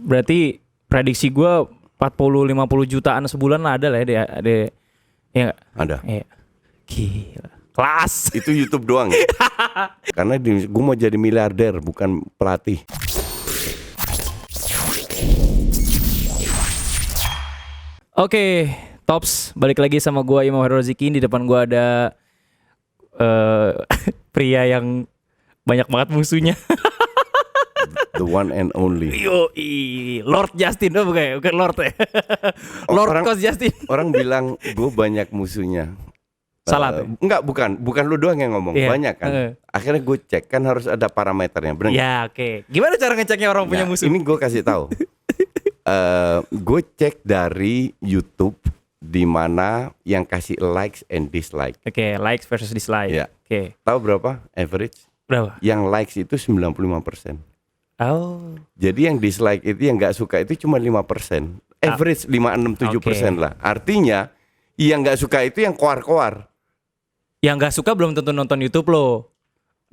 Berarti prediksi gue 40-50 jutaan sebulan lah ada lah ya. Ada ya nggak? Ada. Iya. Gila. Kelas. Itu YouTube doang. Karena gue mau jadi miliarder, bukan pelatih. Oke, Tops, balik lagi sama gue Imam Roziki. Di depan gue ada pria yang banyak banget musuhnya. The one and only. Yoi, Lord Justin, bukan Lord ya. Lord Coach Justin. Orang bilang gue banyak musuhnya. Salah tuh. Enggak, bukan lu doang yang ngomong, banyak kan. Akhirnya gue cek, kan harus ada parameternya, bener. Ya, oke. Gimana cara ngeceknya orang punya musuh? Ini gue kasih tahu. Gue cek dari YouTube di mana yang kasih likes and dislike. Oke, likes versus dislike. Ya. Oke. Tahu berapa average? Berapa? Yang likes itu 95%. Oh. Jadi yang dislike itu, yang nggak suka itu cuma 5%. Average 5, 6, 7% lah. Artinya yang nggak suka itu yang koar-koar. Yang nggak suka belum tentu nonton YouTube lo.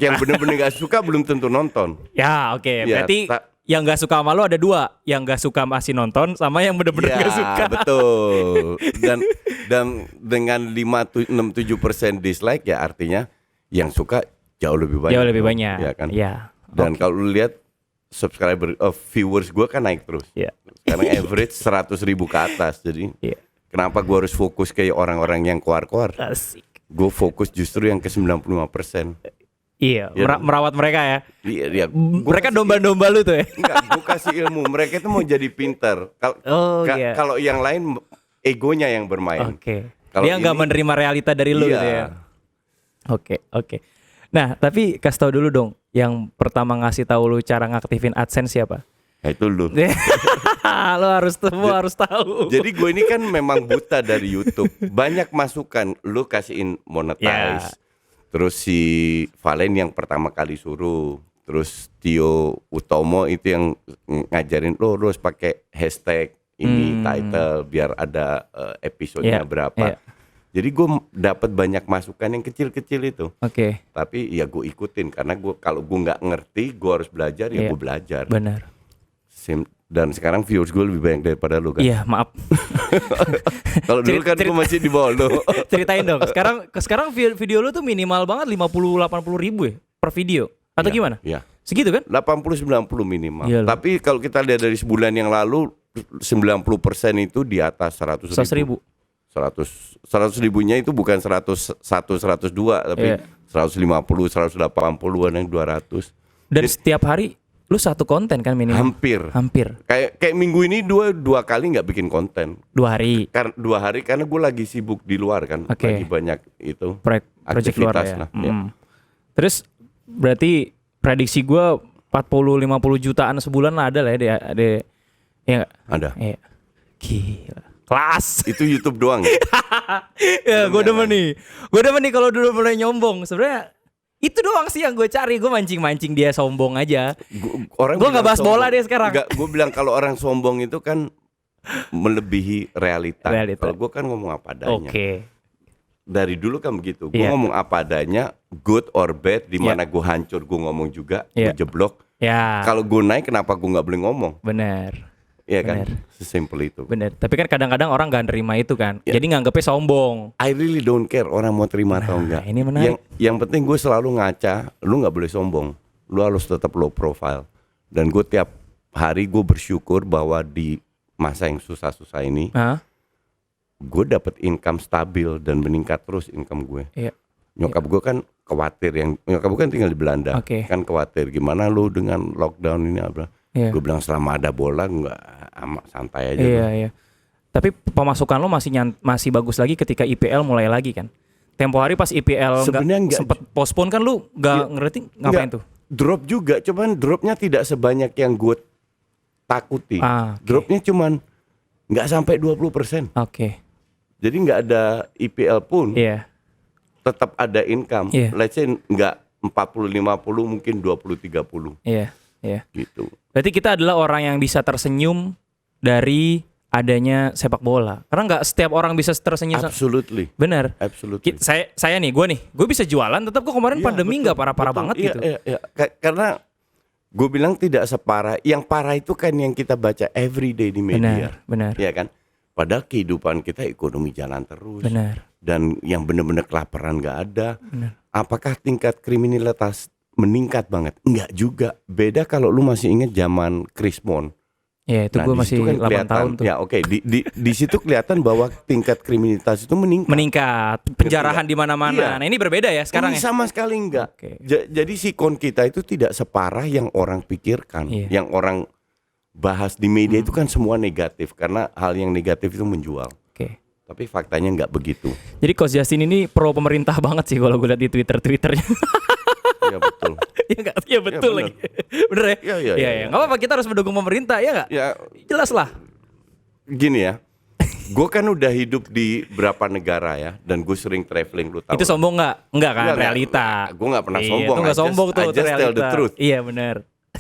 Yang bener-bener nggak suka belum tentu nonton. Ya, oke. Ya, Berarti yang nggak suka sama lo ada dua. Yang nggak suka masih nonton, sama yang bener-bener nggak suka. Betul. Dan dengan 5, 6, 7% dislike ya artinya yang suka jauh lebih banyak. Jauh lebih banyak. Ya kan? Ya. Dan kalau lu lihat subscriber viewers gue kan naik terus. Ya. Sekarang average 100.000 ke atas. Jadi kenapa gue harus fokus kayak orang-orang yang koar-koar? Asik. Gue fokus justru yang ke 95%. Iya, merawat mereka ya. Iya. Mereka domba-domba lu tuh ya. Enggak, gue kasih ilmu. Mereka itu mau jadi pinter. Kalau yang lain egonya yang bermain. Oke. Dia nggak menerima realita dari lu gitu ya. Oke. Nah, tapi kasih tahu dulu dong, yang pertama ngasih tahu lu cara ngaktifin AdSense siapa? Nah, itu lu. Lo harus tahu. Jadi gue ini kan memang buta dari YouTube. Banyak masukan, lu kasihin monetize. Terus si Valen yang pertama kali suruh. Terus Tio Utomo itu yang ngajarin lo harus pakai hashtag ini title biar ada episodenya berapa. Jadi gue dapat banyak masukan yang kecil-kecil itu. Oke. Tapi ya gue ikutin karena kalau gue nggak ngerti, gue harus belajar ya gue belajar. Benar. Dan sekarang viewers gue lebih banyak daripada lu kan? Iya, maaf. Kalau dulu kan gue masih di bawah lu. Ceritain dong. Sekarang video lu tuh minimal banget 50-80 ribu ya per video. Atau gimana? Iya. Segitu kan? 80-90 minimal. Iyalah. Tapi kalau kita lihat dari sebulan yang lalu 90% itu di atas 100 ribu. 100 ribunya itu bukan 101, 102 tapi 150, 180-an yang 200. Dan setiap hari lu satu konten kan minimal? Hampir. Kayak minggu ini dua kali nggak bikin konten. 2 hari. 2 hari karena gue lagi sibuk di luar kan. Lagi banyak itu project luar ya. Ya. Terus berarti prediksi gue 40-50 jutaan sebulan lah ada lah ya. Ada ya nggak? Ada. Iya. Gila. Kelas. Itu YouTube doang. Ya gue demen nih kalau dulu mulai nyombong. Sebenarnya itu doang sih yang gue cari. Gue mancing dia sombong aja. Gue gak bahas bola deh sekarang. Gue bilang kalau orang sombong itu kan melebihi realita. Kalau gue kan ngomong apa adanya. Dari dulu kan begitu. Gue ngomong apa adanya, good or bad. Dimana gue hancur gue ngomong juga. Gue jeblok. Kalau gue naik kenapa gue gak boleh ngomong? Bener. Iya kan, sesimpel itu. Bener. Tapi kan kadang-kadang orang gak nerima itu kan. Jadi nganggepnya sombong. I really don't care orang mau terima atau enggak. Ini menarik. Yang penting gue selalu ngaca, lu gak boleh sombong. Lu harus tetap low profile. Dan gue tiap hari gue bersyukur bahwa di masa yang susah-susah ini, gue dapet income stabil dan meningkat terus income gue. Nyokap gue kan khawatir, nyokap gue kan tinggal di Belanda. Kan khawatir gimana lu dengan lockdown ini apa. Gue bilang selama ada bola nggak amat santai aja. Iya. Tapi pemasukan lo masih bagus lagi ketika IPL mulai lagi kan. Tempo hari pas IPL nggak sempet postpone kan lu nggak ngerti ngapain tuh? Drop juga, cuman dropnya tidak sebanyak yang gue takuti. Dropnya cuman nggak sampai 20%. Jadi nggak ada IPL pun. Tetap ada income. Let's say nggak 40-50 mungkin 20-30. Gitu. Berarti kita adalah orang yang bisa tersenyum dari adanya sepak bola. Karena nggak setiap orang bisa tersenyum. Absolutely. Benar. Absolutely. Saya nih, gue bisa jualan. Tetap gue kemarin pandemi nggak parah-parah banget gitu. Karena Gue bilang tidak separah. Yang parah itu kan yang kita baca everyday di media. Benar. Ya kan? Padahal kehidupan kita ekonomi jalan terus. Benar. Dan yang benar-benar kelaparan nggak ada. Benar. Apakah tingkat kriminalitas meningkat banget? Enggak juga. Beda kalau lu masih ingat zaman Chris Mon. Ya itu gue masih kan 8 tahun tuh. Ya oke. Di situ kelihatan bahwa tingkat kriminalitas itu meningkat. Penjarahan di mana-mana. Iya. Nah ini berbeda ya sekarang Ini ya. sama sekali enggak. Oke. Jadi sikon kita itu tidak separah yang orang pikirkan. Iya. Yang orang bahas di media itu kan semua negatif. Karena hal yang negatif itu menjual. Oke. Tapi faktanya enggak begitu. Jadi Coach Justin ini pro pemerintah banget sih kalau gue lihat di Twitternya. Iya betul. Iya nggak? Iya betul bener. lagi. Bener ya? Iya. Nggak apa-apa, kita harus mendukung pemerintah ya nggak? Ya Jelas lah. gini ya. Gue kan udah hidup di berapa negara ya. Dan gue sering traveling, lu tahu. Itu sombong nggak? Enggak kan? Enggak, realita. Gue nggak pernah Iya, sombong. itu nggak sombong tuh. I just realita. tell the truth. Iya benar.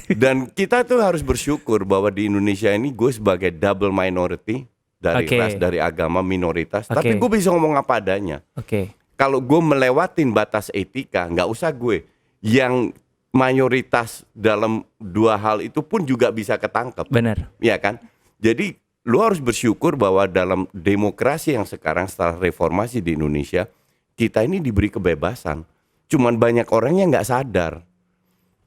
Dan kita tuh harus bersyukur bahwa di Indonesia ini gue sebagai double minority. Dari ras, dari agama, minoritas. Tapi gue bisa ngomong apa adanya. Kalau gue melewatin batas etika, nggak usah gue. Yang mayoritas dalam dua hal itu pun juga bisa ketangkep. Benar. Ya kan? Jadi lu harus bersyukur bahwa dalam demokrasi yang sekarang setelah reformasi di Indonesia, kita ini diberi kebebasan. Cuman banyak orang yang nggak sadar.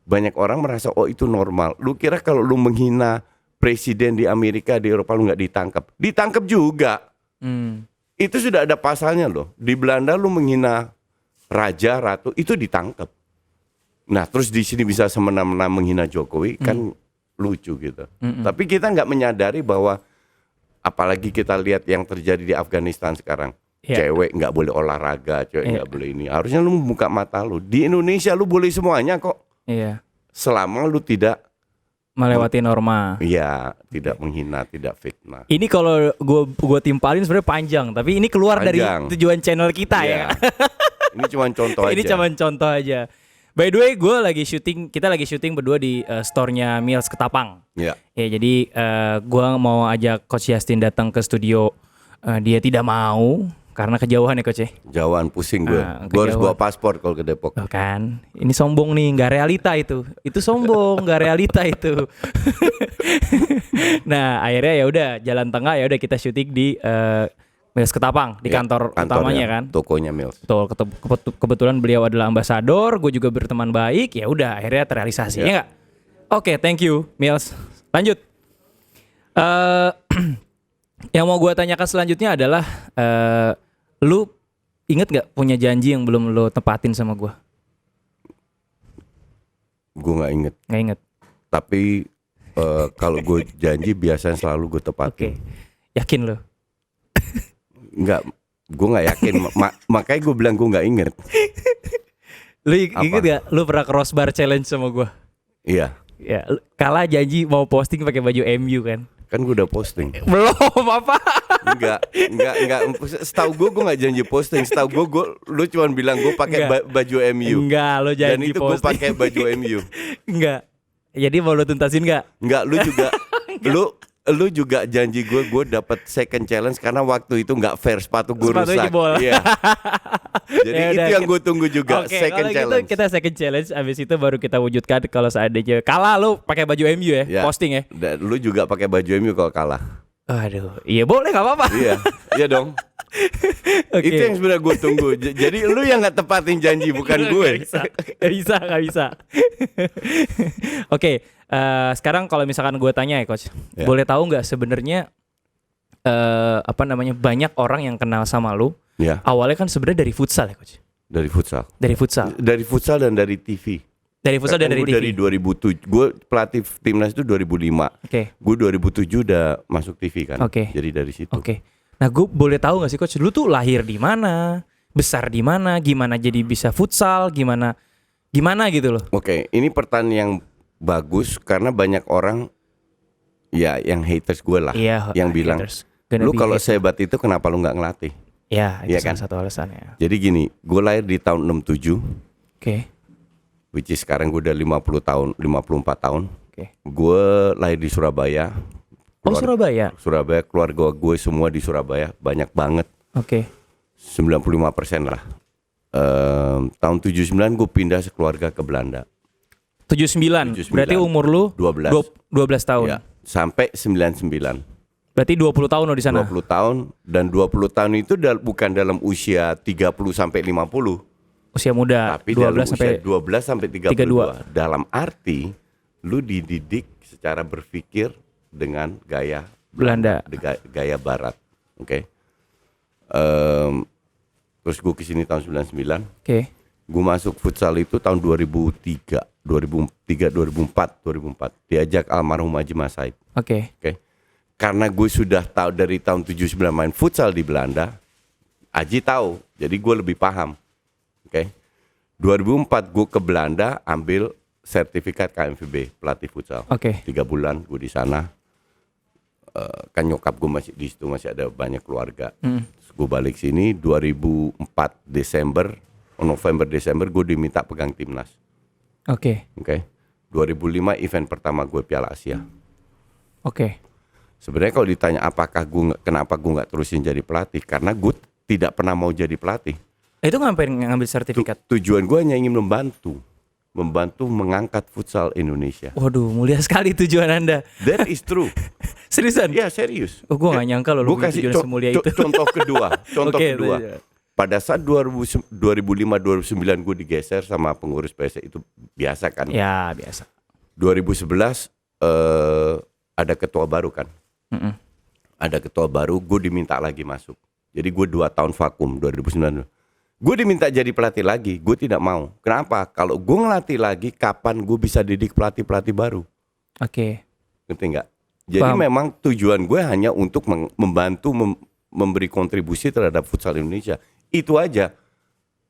Banyak orang merasa oh itu normal. Lu kira kalau lu menghina presiden di Amerika, di Eropa lu nggak ditangkap? Ditangkap juga. Itu sudah ada pasalnya loh. Di Belanda lu menghina raja, ratu, itu ditangkap. Nah terus di sini bisa semena-mena menghina Jokowi kan lucu gitu. Tapi kita nggak menyadari bahwa apalagi kita lihat yang terjadi di Afghanistan sekarang. Cewek nggak boleh olahraga, cewek nggak boleh ini. Harusnya lu membuka mata lu. Di Indonesia lu boleh semuanya kok. Iya. Selama lu tidak melewati norma. Iya, tidak menghina, tidak fitnah. Ini kalau gua timpalin sebenarnya panjang, tapi ini keluar dari tujuan channel kita ya. Ini cuma contoh aja. Ini cuma contoh aja. By the way, kita lagi syuting berdua di store-nya Mills Ketapang. Iya. Ya, jadi gua mau ajak Coach Justin datang ke studio. Dia tidak mau karena kejauhan ya Coach ya. Jauhan, pusing gue. Gue harus bawa paspor kalau ke Depok. Oh, kan, ini sombong nih, nggak realita itu. Itu sombong, nggak realita itu. Nah, akhirnya ya udah jalan tengah, ya udah kita syuting di Mills Ketapang di kantor utamanya kan. Tokonya Mills. Betul, kebetulan beliau adalah ambasador, gue juga berteman baik, ya udah akhirnya terrealisasi ya nggak? Oke, thank you Mills. Lanjut. Yang mau gue tanyakan selanjutnya adalah lu inget nggak punya janji yang belum lu tepatin sama gue? Gue nggak inget. Nggak inget. Tapi kalau gue janji biasanya selalu gue tepatin. Yakin lo? Nggak, gue nggak yakin. Makanya gue bilang gue nggak inget. Lu inget gak? Lu pernah crossbar challenge sama gue? Iya. Ya, kalah janji mau posting pakai baju MU kan? Kan gue udah posting. Belum apa? Enggak. Setahu gue nggak janji posting. Setahu gue lu cuma bilang gue pakai baju MU. Enggak, lo janji dan itu posting. gue pakai baju MU. Enggak. Jadi mau lo tuntasin nggak? Enggak, lu juga lu juga janji gue dapat second challenge karena waktu itu nggak fair, sepatu gue rusak. Iya. Jadi ya itu yang gue tunggu juga. Second challenge. Gitu kita second challenge, abis itu baru kita wujudkan kalau seandainya kalah lu pakai baju MU ya, posting ya. Dan lu juga pakai baju MU kalau kalah. Aduh, iya boleh nggak apa-apa. Iya dong. Itu yang sebenarnya gue tunggu. Jadi lu yang nggak tepatin janji, bukan gue. Gak bisa. Oke, sekarang kalau misalkan gue tanya ya Coach, boleh tahu nggak sebenarnya banyak orang yang kenal sama lu? Awalnya kan sebenarnya dari futsal ya Coach. Dari futsal dan dari TV. Dari futsal dan dari TV. Dari 2007. Gue pelatih timnas itu 2005. Gue 2007 udah masuk TV kan. Jadi dari situ. Nah, gue boleh tahu nggak sih Coach, lu tuh lahir di mana, besar di mana, gimana jadi bisa futsal, gimana gitu loh? Ini pertanyaan yang bagus karena banyak orang ya yang haters gue lah, yang bilang lu kalau sehebat itu kenapa lu nggak ngelatih? Ya, itu salah satu alasannya. Jadi gini, gue lahir di tahun 67. Which is sekarang gue udah 54 tahun. Gue lahir di Surabaya. Surabaya. Keluarga gue semua di Surabaya, banyak banget. 95% lah. Tahun 79 gue pindah sekeluarga ke Belanda. 79. Berarti umur lu 12 tahun. Ya, sampai 99. Berarti 20 tahun lo di sana. 20 tahun, dan 20 tahun itu bukan dalam usia 30 sampai 50. Usia muda. Tapi 12 sampai 32. Dalam arti lu dididik secara berpikir dengan gaya Belanda, gaya Barat. Oke. Terus gue kesini tahun 99. Oke. Gue masuk futsal itu tahun 2003, 2004. Diajak almarhum Haji Masaid. Oke. Karena gue sudah tahu dari tahun 79 main futsal di Belanda, Haji tahu, jadi gue lebih paham. 2004 gue ke Belanda ambil sertifikat KMVB pelatih futsal. 3 bulan gue di sana. Kan nyokap gue masih di situ, masih ada banyak keluarga. Terus gue balik sini 2004 November Desember gue diminta pegang timnas. 2005 event pertama gue Piala Asia. Sebenarnya kalau ditanya kenapa gue nggak terusin jadi pelatih, karena gue tidak pernah mau jadi pelatih. Itu ngapain ngambil sertifikat? Tujuan gue hanya ingin membantu mengangkat futsal Indonesia. Waduh, mulia sekali tujuan Anda. That is true. Seriusan? Ya, serius. Gue gak nyangka loh gue kasih semulia itu. Contoh kedua. Pada saat 2005-2009 gue digeser sama pengurus PSSI, itu biasa kan? Ya, biasa. 2011 ada ketua baru kan? Ada ketua baru, gue diminta lagi masuk. Jadi gue 2 tahun vakum 2009. Gue diminta jadi pelatih lagi, gue tidak mau. Kenapa? Kalau gue ngelatih lagi, kapan gue bisa didik pelatih-pelatih baru? Ngerti nggak? Jadi memang tujuan gue hanya untuk membantu memberi kontribusi terhadap futsal Indonesia. Itu aja.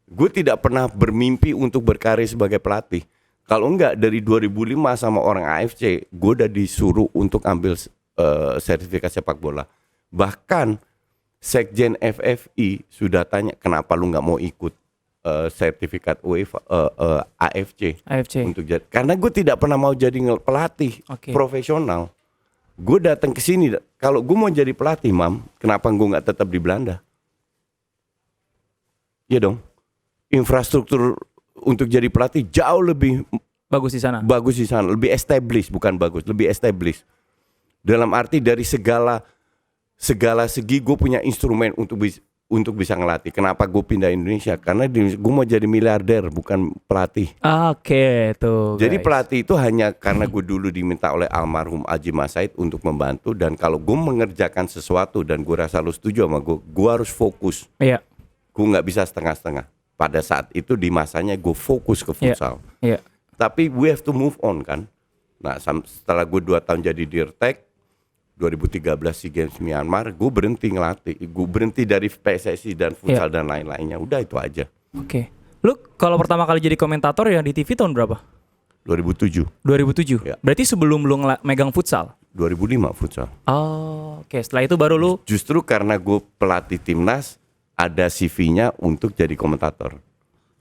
Gue tidak pernah bermimpi untuk berkarir sebagai pelatih. Kalau enggak, dari 2005 sama orang AFC, gue udah disuruh untuk ambil sertifikat sepak bola. Bahkan Sekjen FFI sudah tanya, kenapa lu nggak mau ikut sertifikat UEFA AFC untuk jadi? Karena gue tidak pernah mau jadi pelatih profesional. Gue datang ke sini, kalau gue mau jadi pelatih, kenapa gue nggak tetap di Belanda? Iya dong. Infrastruktur untuk jadi pelatih jauh lebih bagus di sana. Lebih established, bukan bagus, lebih established. Dalam arti dari segala segi gue punya instrumen untuk bisa ngelatih. Kenapa gue pindah Indonesia? Karena gue mau jadi miliarder, bukan pelatih. Tuh. Jadi pelatih itu hanya karena gue dulu diminta oleh almarhum Haji Masaid untuk membantu, dan kalau gue mengerjakan sesuatu dan gue rasa lu setuju sama gue harus fokus. Iya. Gue nggak bisa setengah-setengah. Pada saat itu di masanya gue fokus ke futsal. Iya. Tapi we have to move on kan. Nah setelah gue 2 tahun jadi Dirtek, 2013 SEA Games Myanmar, gue berhenti ngelatih. Gue berhenti dari PSSI dan futsal dan lain-lainnya. Udah itu aja. Lu kalau pertama kali jadi komentator yang di TV tahun berapa? 2007. 2007? Ya. Berarti sebelum lu megang futsal? 2005 futsal. Setelah itu baru lu... Justru karena gue pelatih timnas, ada CV-nya untuk jadi komentator.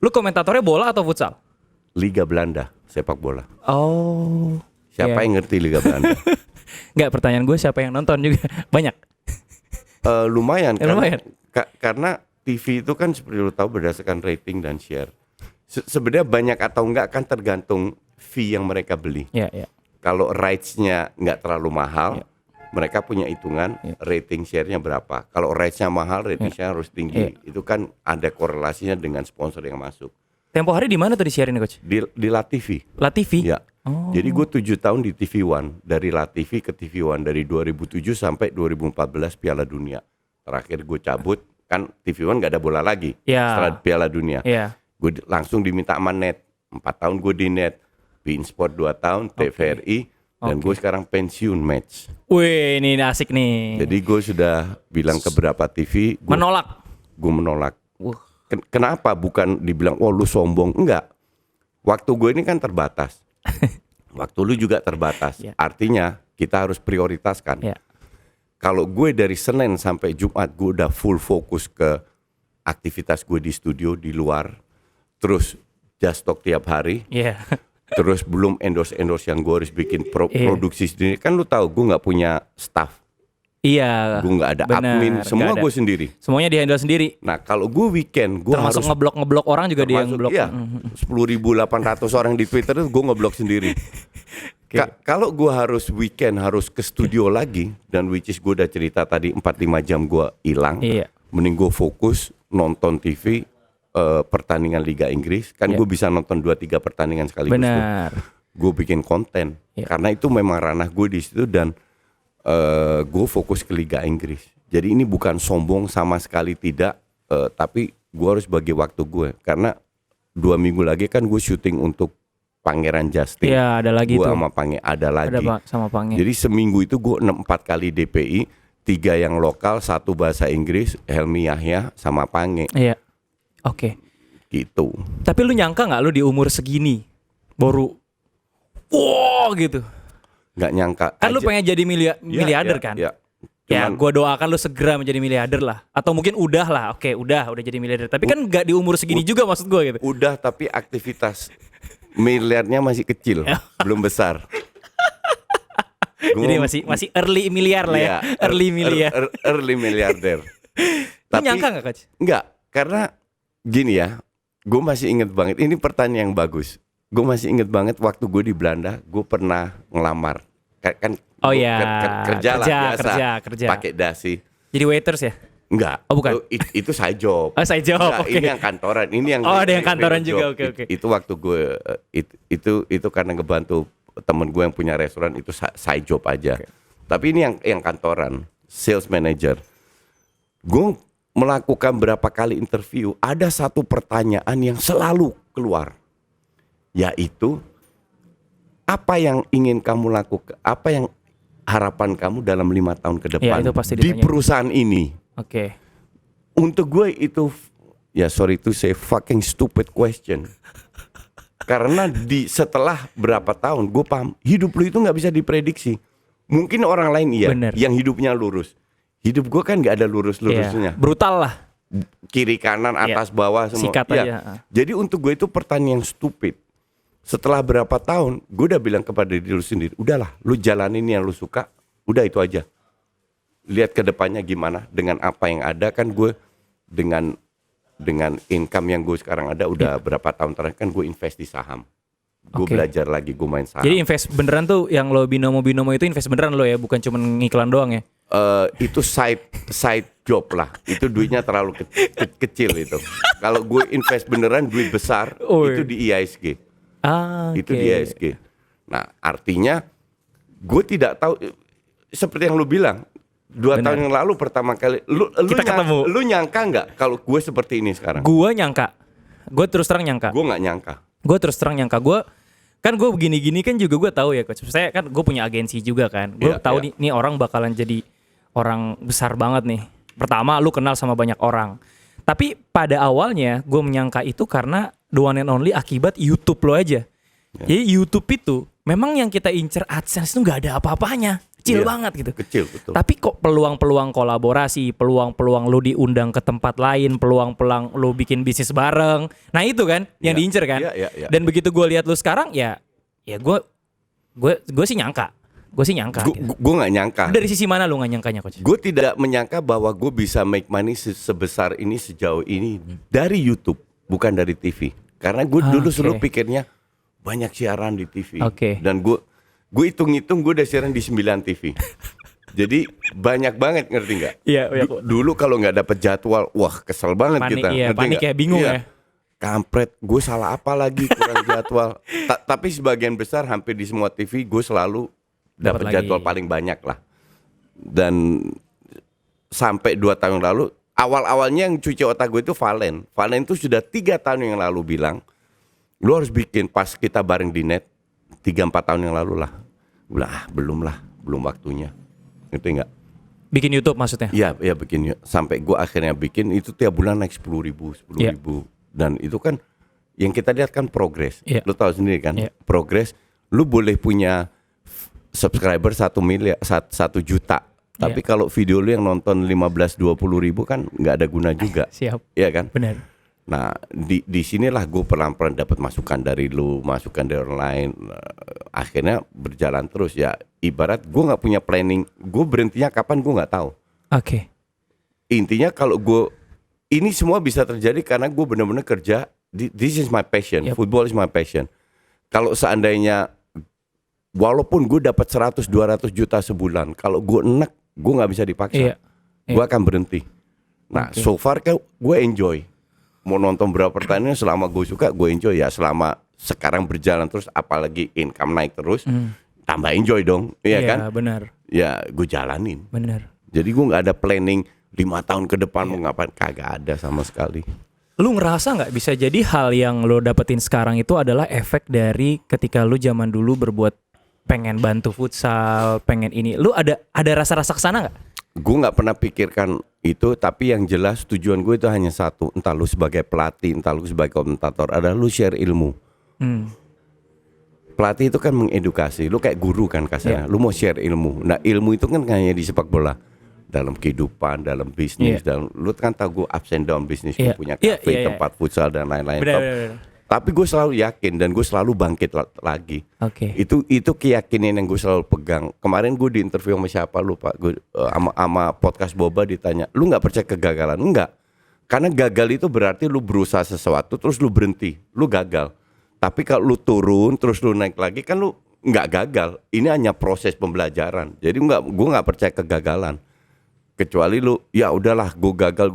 Lu komentatornya bola atau futsal? Liga Belanda, sepak bola. Siapa yang ngerti Liga Belanda? Enggak, pertanyaan gue siapa yang nonton juga. Banyak. Lumayan. Lumayan. Karena TV itu kan seperti lo tahu berdasarkan rating dan share. Sebenarnya banyak atau enggak kan tergantung fee yang mereka beli. Kalau rights-nya enggak terlalu mahal, mereka punya hitungan rating share-nya berapa. Kalau rights-nya mahal, rating share harus tinggi. Itu kan ada korelasinya dengan sponsor yang masuk. Tempo hari di mana tuh disiarin, Coach? Di LaTV. LaTV? Ya. Jadi gue 7 tahun di TV One, dari LaTV ke TV One, dari 2007 sampai 2014 Piala Dunia. Terakhir gue cabut, kan TV One gak ada bola lagi setelah Piala Dunia. Gue langsung diminta sama Net, 4 tahun gue di Net, beIN Sport 2 tahun, TVRI, dan gue sekarang pensiun match. Wih, ini asik nih. Jadi gue sudah bilang ke beberapa TV, gue menolak. Kenapa? Bukan dibilang, lu sombong. Enggak. Waktu gue ini kan terbatas. Waktu lu juga terbatas. Artinya kita harus prioritaskan. Kalau gue dari Senin sampai Jumat gue udah full fokus ke aktivitas gue di studio, di luar, terus just talk tiap hari, terus belum endorse yang gue harus bikin produksi sendiri. Kan lu tahu gue nggak punya staff. Iya. Gue nggak ada admin, semua gue sendiri. Semuanya dihandle sendiri. Nah kalau gue weekend, gue harus termasuk ngeblok orang juga dia yang blok. Iya, 10.800 orang di Twitter itu gue ngeblok sendiri. Kalau gue harus weekend harus ke studio lagi, dan which is gue udah cerita tadi 4-5 jam gue hilang, mending gue fokus nonton TV pertandingan Liga Inggris, kan gue bisa nonton 2-3 pertandingan sekaligus. Benar. Gue bikin konten, karena itu memang ranah gue di situ, dan gue fokus ke Liga Inggris. Jadi ini bukan sombong sama sekali tidak, tapi gue harus bagi waktu gue, karena 2 minggu lagi kan gue syuting untuk Pangeran Justin. Iya, ada lagi gua tuh. sama Pange ada lagi. Ada sama Pange. Jadi seminggu itu gue 4 kali DPI, 3 yang lokal, 1 bahasa Inggris, Helmi Yahya sama Pange. Iya. Oke. Gitu. Tapi lu nyangka nggak lu di umur segini baru gitu? Nggak nyangka. Kan lu pengen jadi miliarder kan? Iya. Ya, gue doakan lu segera menjadi miliarder lah. Atau mungkin udah lah. Oke, udah jadi miliarder. Tapi kan nggak di umur segini juga maksud gue gitu. Udah, tapi aktivitas miliarnya masih kecil, belum besar. Jadi masih early miliar lah ya. Early miliar. Early miliarder. Tapi nyangka nggak, Coach? Enggak, karena gini ya, gue masih inget banget. Ini pertanyaan yang bagus. Gue masih inget banget waktu gue di Belanda, gue pernah ngelamar. Kan kerja lah biasa, pakai dasi. Jadi waiters ya? Enggak. Oh bukan. Itu side job. Oh side job. Enggak, Okay. Ini yang kantoran. Ini yang ada yang kantoran juga. Oke. Itu waktu gue itu karena ngebantu temen gue yang punya restoran, itu side job aja. Okay. Tapi ini yang kantoran, sales manager. Gue melakukan berapa kali interview, ada satu pertanyaan yang selalu keluar, yaitu apa yang ingin kamu lakukan, apa yang harapan kamu dalam 5 tahun ke depan di perusahaan ini. Oke. Untuk gue itu, ya sorry to say, fucking stupid question. Karena setelah berapa tahun gue paham, hidup lu itu nggak bisa diprediksi. Mungkin orang lain yang hidupnya lurus. Hidup gue kan nggak ada lurus-lurusnya. Brutal lah. Kiri kanan atas bawah semua. Sikat aja. Jadi untuk gue itu pertanyaan yang stupid. Setelah berapa tahun, gue udah bilang kepada diri lu sendiri, udahlah, lu jalanin yang lu suka, udah itu aja. Lihat ke depannya gimana dengan apa yang ada. Kan gue dengan income yang gue sekarang ada udah berapa tahun terakhir kan gue invest di saham. Gue belajar lagi, gue main saham. Jadi invest beneran tuh, yang lo binomo itu invest beneran lo ya, bukan cuma ngiklan doang ya? Itu side job lah. Itu duitnya terlalu kecil itu. Kalau gue invest beneran duit besar, itu di IISG. Itu di IISG. Nah artinya gue tidak tahu, seperti yang lu bilang, 2 tahun yang lalu pertama kali lu nyangka nggak kalau gue seperti ini sekarang? Gue nyangka. Gue terus terang nyangka. Gue nggak nyangka. Gue terus terang nyangka. Gue begini-gini kan juga gue tahu ya, Coach. Saya kan gue punya agensi juga kan. Gue tahu nih orang bakalan jadi orang besar banget nih. Pertama lu kenal sama banyak orang. Tapi pada awalnya gue menyangka itu karena the one and only akibat YouTube lo aja. Jadi YouTube itu memang yang kita incer AdSense itu nggak ada apa-apanya. Kecil banget gitu. Kecil, betul. Tapi kok peluang-peluang kolaborasi, peluang-peluang lu diundang ke tempat lain, peluang-peluang lu bikin bisnis bareng. Nah itu kan yang diincer kan. Dan begitu gue lihat lu sekarang ya gue sih nyangka. Gue nggak nyangka. Dari sisi mana lu nggak nyangkanya, Coach? Gue tidak menyangka bahwa gue bisa make money sebesar ini, sejauh ini dari YouTube, bukan dari TV. Karena gue dulu selalu pikirnya banyak siaran di TV. Dan gue hitung-hitung gue udah siaran di 9 TV. Jadi banyak banget, ngerti nggak? Iya. Dulu kalau nggak dapet jadwal, wah kesel banget kita. Panik ya, bingung ya. Kampret, gue salah apa lagi, kurang jadwal. Tapi sebagian besar hampir di semua TV gue selalu dapat jadwal paling banyak lah. Dan sampai 2 tahun lalu, awal-awalnya yang cuci otak gue itu Valen itu sudah 3 tahun yang lalu bilang, lu harus bikin pas kita bareng di net 3-4 tahun yang lalu lah. Gue bilang, belum waktunya. Ngerti nggak? Bikin YouTube maksudnya? Iya bikin. Sampai gue akhirnya bikin itu tiap bulan naik 10.000. Dan itu kan yang kita lihat kan progres. Lu tahu sendiri kan, progres. Lu boleh punya subscriber 1 juta. Tapi kalau video lu yang nonton 15-20 ribu kan nggak ada guna juga. Siap. Iya kan? Benar. Nah di sinilah gue pelan-pelan dapat masukan dari lu, masukan dari orang lain. Akhirnya berjalan terus ya. Ibarat gue nggak punya planning, gue berhentinya kapan gue nggak tahu. Oke. Intinya kalau gue ini semua bisa terjadi karena gue benar-benar kerja. This is my passion. Football is my passion. Kalau seandainya walaupun gue dapat 100-200 juta sebulan, kalau gue enek, gue nggak bisa dipaksa. Gue akan berhenti. Nah, so far kan gue enjoy. Mau nonton berapa pertandingan selama gue suka, gue enjoy ya. Selama sekarang berjalan terus, apalagi income naik terus, tambah enjoy dong, iya kan? Benar. Ya, gue jalanin. Benar. Jadi gue nggak ada planning 5 tahun ke depan mau ngapain, kagak ada sama sekali. Lu ngerasa nggak bisa jadi hal yang lo dapetin sekarang itu adalah efek dari ketika lu zaman dulu berbuat pengen bantu futsal, pengen ini. Lu ada rasa-rasa kesana nggak? Gue nggak pernah pikirkan itu, tapi yang jelas tujuan gue itu hanya satu. Entah lu sebagai pelatih, entah lu sebagai komentator, adalah lu share ilmu. Pelatih itu kan mengedukasi, lu kayak guru kan kasarnya. Lu mau share ilmu. Nah ilmu itu kan hanya di sepak bola, dalam kehidupan, dalam bisnis, dalam lu kan tahu gue ups and down bisnis, gue punya cafe, tempat futsal dan lain-lain. Tapi gue selalu yakin dan gue selalu bangkit lagi. Itu keyakinan yang gue selalu pegang. Kemarin gue di interview sama siapa lupa, gue sama podcast Boba ditanya, lu nggak percaya kegagalan? Enggak, karena gagal itu berarti lu berusaha sesuatu terus lu berhenti, lu gagal. Tapi kalau lu turun terus lu naik lagi kan lu nggak gagal. Ini hanya proses pembelajaran. Jadi gue nggak percaya kegagalan. Kecuali lu ya udahlah gue gagal,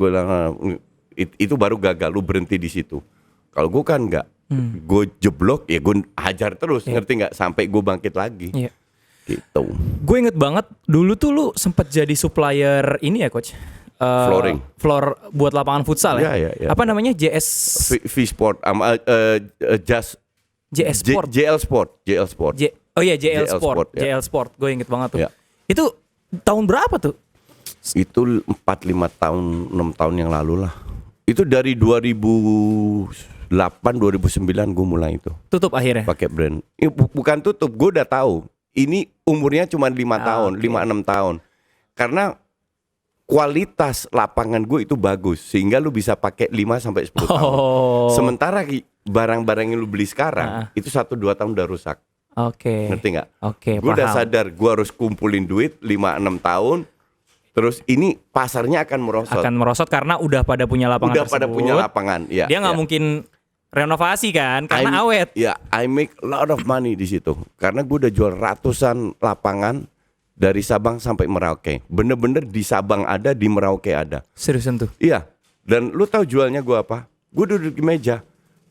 itu baru gagal, lu berhenti di situ. Kalau gue kan enggak, gue jeblok ya gue hajar terus, ngerti nggak, sampai gue bangkit lagi. Gitu. Gue inget banget dulu tuh lu sempet jadi supplier ini ya coach. Floor buat lapangan futsal ya. Apa namanya, JS V-Sport sama JS Sport. JL Sport. JL Sport. JL Sport. Gue inget banget tuh. Itu tahun berapa tuh? Itu 4-5 tahun, 6 tahun yang lalu lah. Itu dari 2008 2009 gue mulai itu. Tutup akhirnya. Pakai brand. Bukan tutup, gue udah tahu. Ini umurnya cuma 5 tahun, 5-6 tahun. Karena kualitas lapangan gue itu bagus sehingga lu bisa pakai 5 sampai 10 tahun. Sementara barang-barang yang lu beli sekarang itu 1-2 tahun udah rusak. Ngerti nggak? Gue udah sadar gue harus kumpulin duit 5-6 tahun. Terus ini pasarnya akan merosot. Akan merosot karena udah pada punya lapangan tersebut. Pada punya lapangan. Ya, dia nggak mungkin renovasi kan karena awet. Ya, I make a lot of money di situ. Karena gue udah jual ratusan lapangan dari Sabang sampai Merauke. Bener-bener di Sabang ada, di Merauke ada. Seriusan tuh? Iya. Dan lu tahu jualnya gue apa? Gue duduk di meja.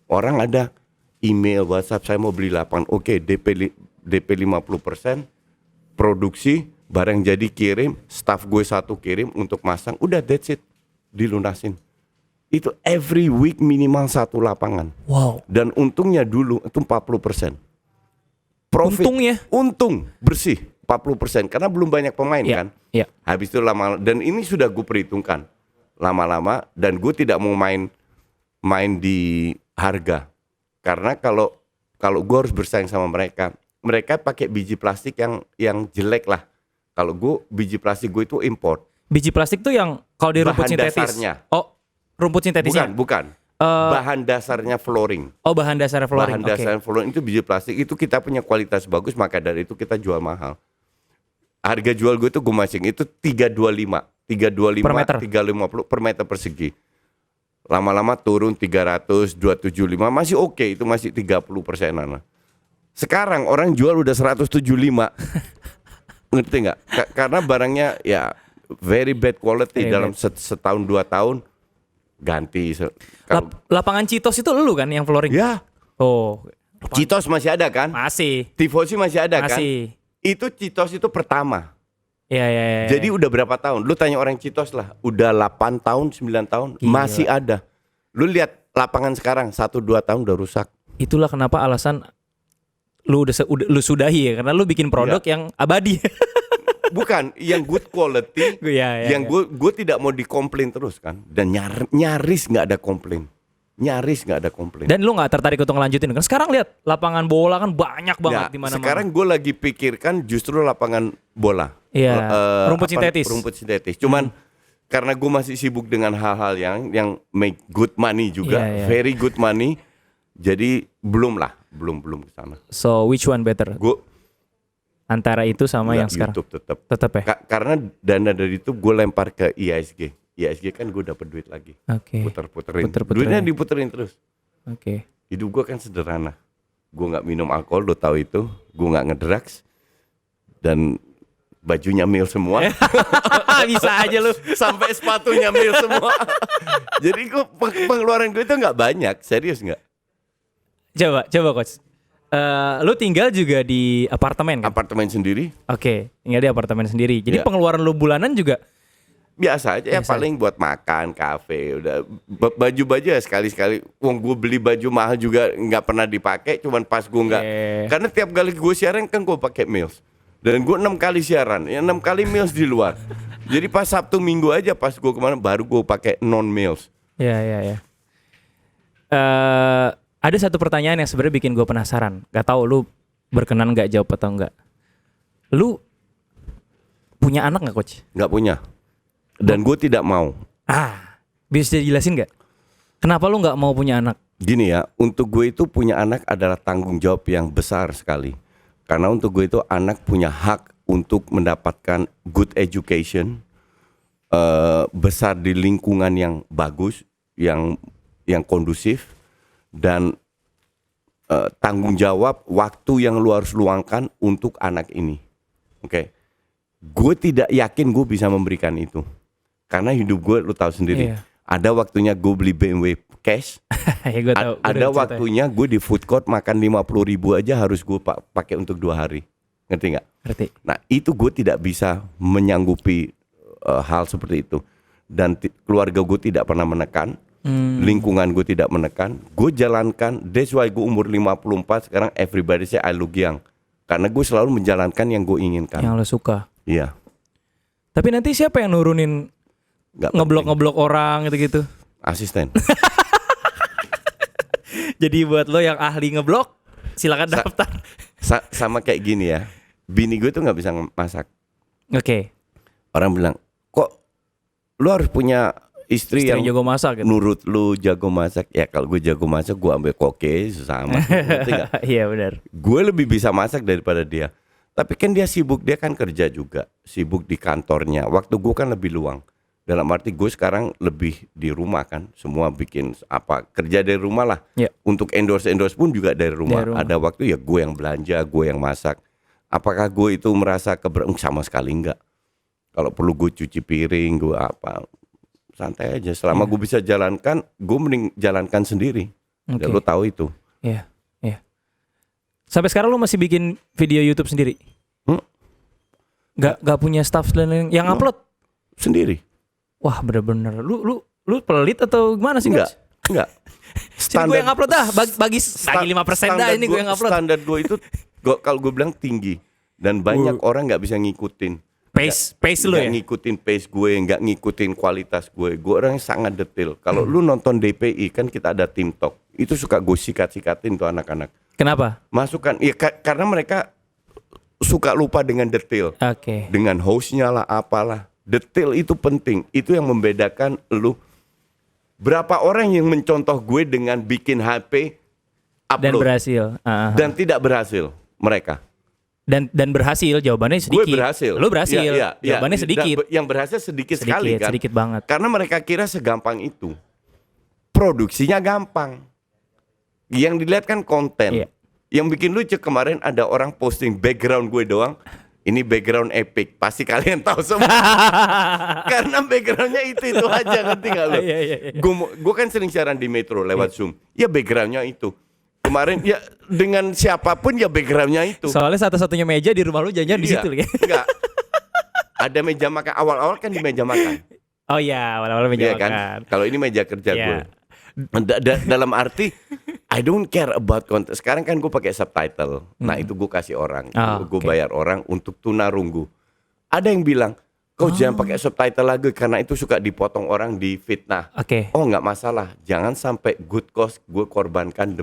Orang ada email, WhatsApp, saya mau beli lapangan. Oke, DP 50%, produksi, barang jadi kirim, staff gue 1 kirim untuk masang, udah that's it, dilunasin. Itu every week minimal 1 lapangan. Wow. Dan untungnya dulu itu 40%. Profit, untungnya? Untung bersih 40% karena belum banyak pemain kan. Habis itu lama, dan ini sudah gue perhitungkan lama-lama, dan gue tidak mau main di harga. Karena kalau gue harus bersaing sama mereka pakai biji plastik yang jelek lah. Kalau gue biji plastik gue itu import. Biji plastik tuh yang kalau di rumput sintetis. Dasarnya. Oh, rumput sintetisnya. Bukan. Bahan dasarnya flooring. Oh, bahan dasarnya flooring. Bahan dasarnya flooring itu biji plastik, itu kita punya kualitas bagus, maka dari itu kita jual mahal. Harga jual gue itu gue masing itu 325 per meter. 350 per meter persegi. Lama-lama turun 300, 275 masih oke, itu masih 30%-an. Sekarang orang jual udah 175. Ngerti nggak? Karena barangnya ya very bad quality, dalam setahun 2 tahun ganti. Lapangan Citos itu lu kan yang flooring? Ya. Oh. Citos masih ada kan? Masih. Tifosi masih ada kan? Masih. Itu Citos itu pertama. Ya. Jadi udah berapa tahun? Lu tanya orang Citos lah, udah 8 tahun, 9 tahun. Gila. Masih ada. Lu lihat lapangan sekarang 1-2 tahun udah rusak. Itulah kenapa alasan lu lu sudahi ya, karena lu bikin produk yang abadi. Bukan, yang good quality. Yang gue tidak mau dikomplain terus kan. Dan nyaris nggak ada komplain. Dan lu nggak tertarik untuk ngelanjutin kan? Sekarang lihat lapangan bola kan banyak banget di mana-mana. Sekarang gue lagi pikirkan justru lapangan bola. Iya. Rumput sintetis. Cuman karena gue masih sibuk dengan hal-hal yang make good money juga, very good money. Jadi belum ke sana. So which one better? Gue antara itu sama yang sekarang. YouTube tetap ya. Karena dana dari itu gue lempar ke IISG. IISG kan gue dapat duit lagi. Puter-puterin. Duitnya diputerin terus. Hidup gue kan sederhana. Gue nggak minum alkohol, lo tahu itu. Gue nggak ngedrugs dan bajunya mil semua. Bisa aja lu. Sampai sepatunya mil semua. Jadi gue pengeluaran gue itu nggak banyak, serius nggak? Coba coach. Lu tinggal juga di apartemen kan? Apartemen sendiri. Tinggal di apartemen sendiri. Jadi pengeluaran lu bulanan juga biasa aja ya, paling buat makan, kafe, udah baju-baju ya sekali-sekali. Wong gue beli baju mahal juga nggak pernah dipakai, cuman pas gue nggak. Karena tiap kali gue siaran kan gue pakai Mills. Dan gue 6 kali siaran, 6 kali Mills di luar. Jadi pas Sabtu Minggu aja pas gue kemana baru gue pakai non Mills. Ya. Ada satu pertanyaan yang sebenarnya bikin gue penasaran. Gak tahu lu berkenan nggak jawab atau enggak. Lu punya anak nggak coach? Nggak punya. Dan gue tidak mau. Bisa dijelasin nggak? Kenapa lu nggak mau punya anak? Gini ya, untuk gue itu punya anak adalah tanggung jawab yang besar sekali. Karena untuk gue itu anak punya hak untuk mendapatkan good education, besar di lingkungan yang bagus, yang kondusif, dan tanggung jawab waktu yang lu harus luangkan untuk anak ini. Gue tidak yakin gue bisa memberikan itu. Karena hidup gue lu tahu sendiri. Ada waktunya gue beli BMW cash. Gua tahu, ada waktunya gue di food court makan 50.000 aja harus gue pakai untuk 2 hari. Ngerti nggak? Ngerti. Nah itu gue tidak bisa menyanggupi hal seperti itu. Dan keluarga gue tidak pernah menekan. Lingkungan gue tidak menekan. Gue jalankan. That's why gue umur 54 sekarang everybody say I look young. Karena gue selalu menjalankan yang gue inginkan. Yang lo suka. Iya. Tapi nanti siapa yang nurunin ngeblok orang gitu-gitu? Asisten. Jadi buat lo yang ahli ngeblok, silakan daftar. Sama kayak gini ya. Bini gue tuh nggak bisa masak. Orang bilang, kok lo harus punya istri yang jago masak gitu. Nurut lu jago masak. Ya kalau gue jago masak gue ambil koke sama. Iya benar. Gue lebih bisa masak daripada dia. Tapi kan dia sibuk, dia kan kerja juga, sibuk di kantornya. Waktu gue kan lebih luang. Dalam arti gue sekarang lebih di rumah kan, semua bikin kerja dari rumah lah. Untuk endorse pun juga dari rumah. Ada waktu ya gue yang belanja, gue yang masak. Apakah gue itu merasa sama sekali enggak. Kalau perlu gue cuci piring, gue santai aja. Selama gue bisa jalankan, gue mending jalankan sendiri. Dan lo tahu itu. Iya. Sampai sekarang lu masih bikin video YouTube sendiri? Gak punya staff dan yang upload sendiri. Wah bener-bener lu pelit atau gimana sih? Enggak. Sini gue yang upload bagi 5% ini gue yang upload. Standar gue itu kalau gue bilang tinggi dan banyak orang nggak bisa ngikutin. Pace lu ya? Ngikutin pace gue, nggak ngikutin kualitas gue. Gue orang yang sangat detail. Kalau lu nonton DPI kan kita ada tim talk. Itu suka gue sikat-sikatin tuh anak-anak. Kenapa? Masukan, ya karena mereka suka lupa dengan detail. Dengan hostnya lah, apalah. Detail itu penting. Itu yang membedakan lu. Berapa orang yang mencontoh gue dengan bikin HP upload dan berhasil, dan tidak berhasil mereka. Dan berhasil, jawabannya sedikit. Gue berhasil. Lu berhasil, jawabannya sedikit. Yang berhasil sedikit sekali kan. Sedikit banget. Karena mereka kira segampang itu. Produksinya gampang. Yang dilihat kan konten. Yang bikin lucu kemarin ada orang posting background gue doang. Ini background epic. Pasti kalian tahu semua. Karena backgroundnya itu aja, ngerti gak lo? Gue kan sering siaran di Metro lewat Zoom. Ya backgroundnya itu. Kemarin ya dengan siapapun ya backgroundnya itu. Soalnya satu-satunya meja di rumah lu jangan di situ ya. Enggak. Ada meja makan. Awal-awal kan di meja makan. Oh iya, awal-awal meja makan. Kan? Kalau ini meja kerja gue. Dalam arti I don't care about content. Sekarang kan gue pakai subtitle. Nah itu gue kasih orang. Gue bayar orang untuk tunarunggu. Ada yang bilang, kau jangan pakai subtitle lagi karena itu suka dipotong orang di fitnah. Oh nggak masalah. Jangan sampai good cause gue korbankan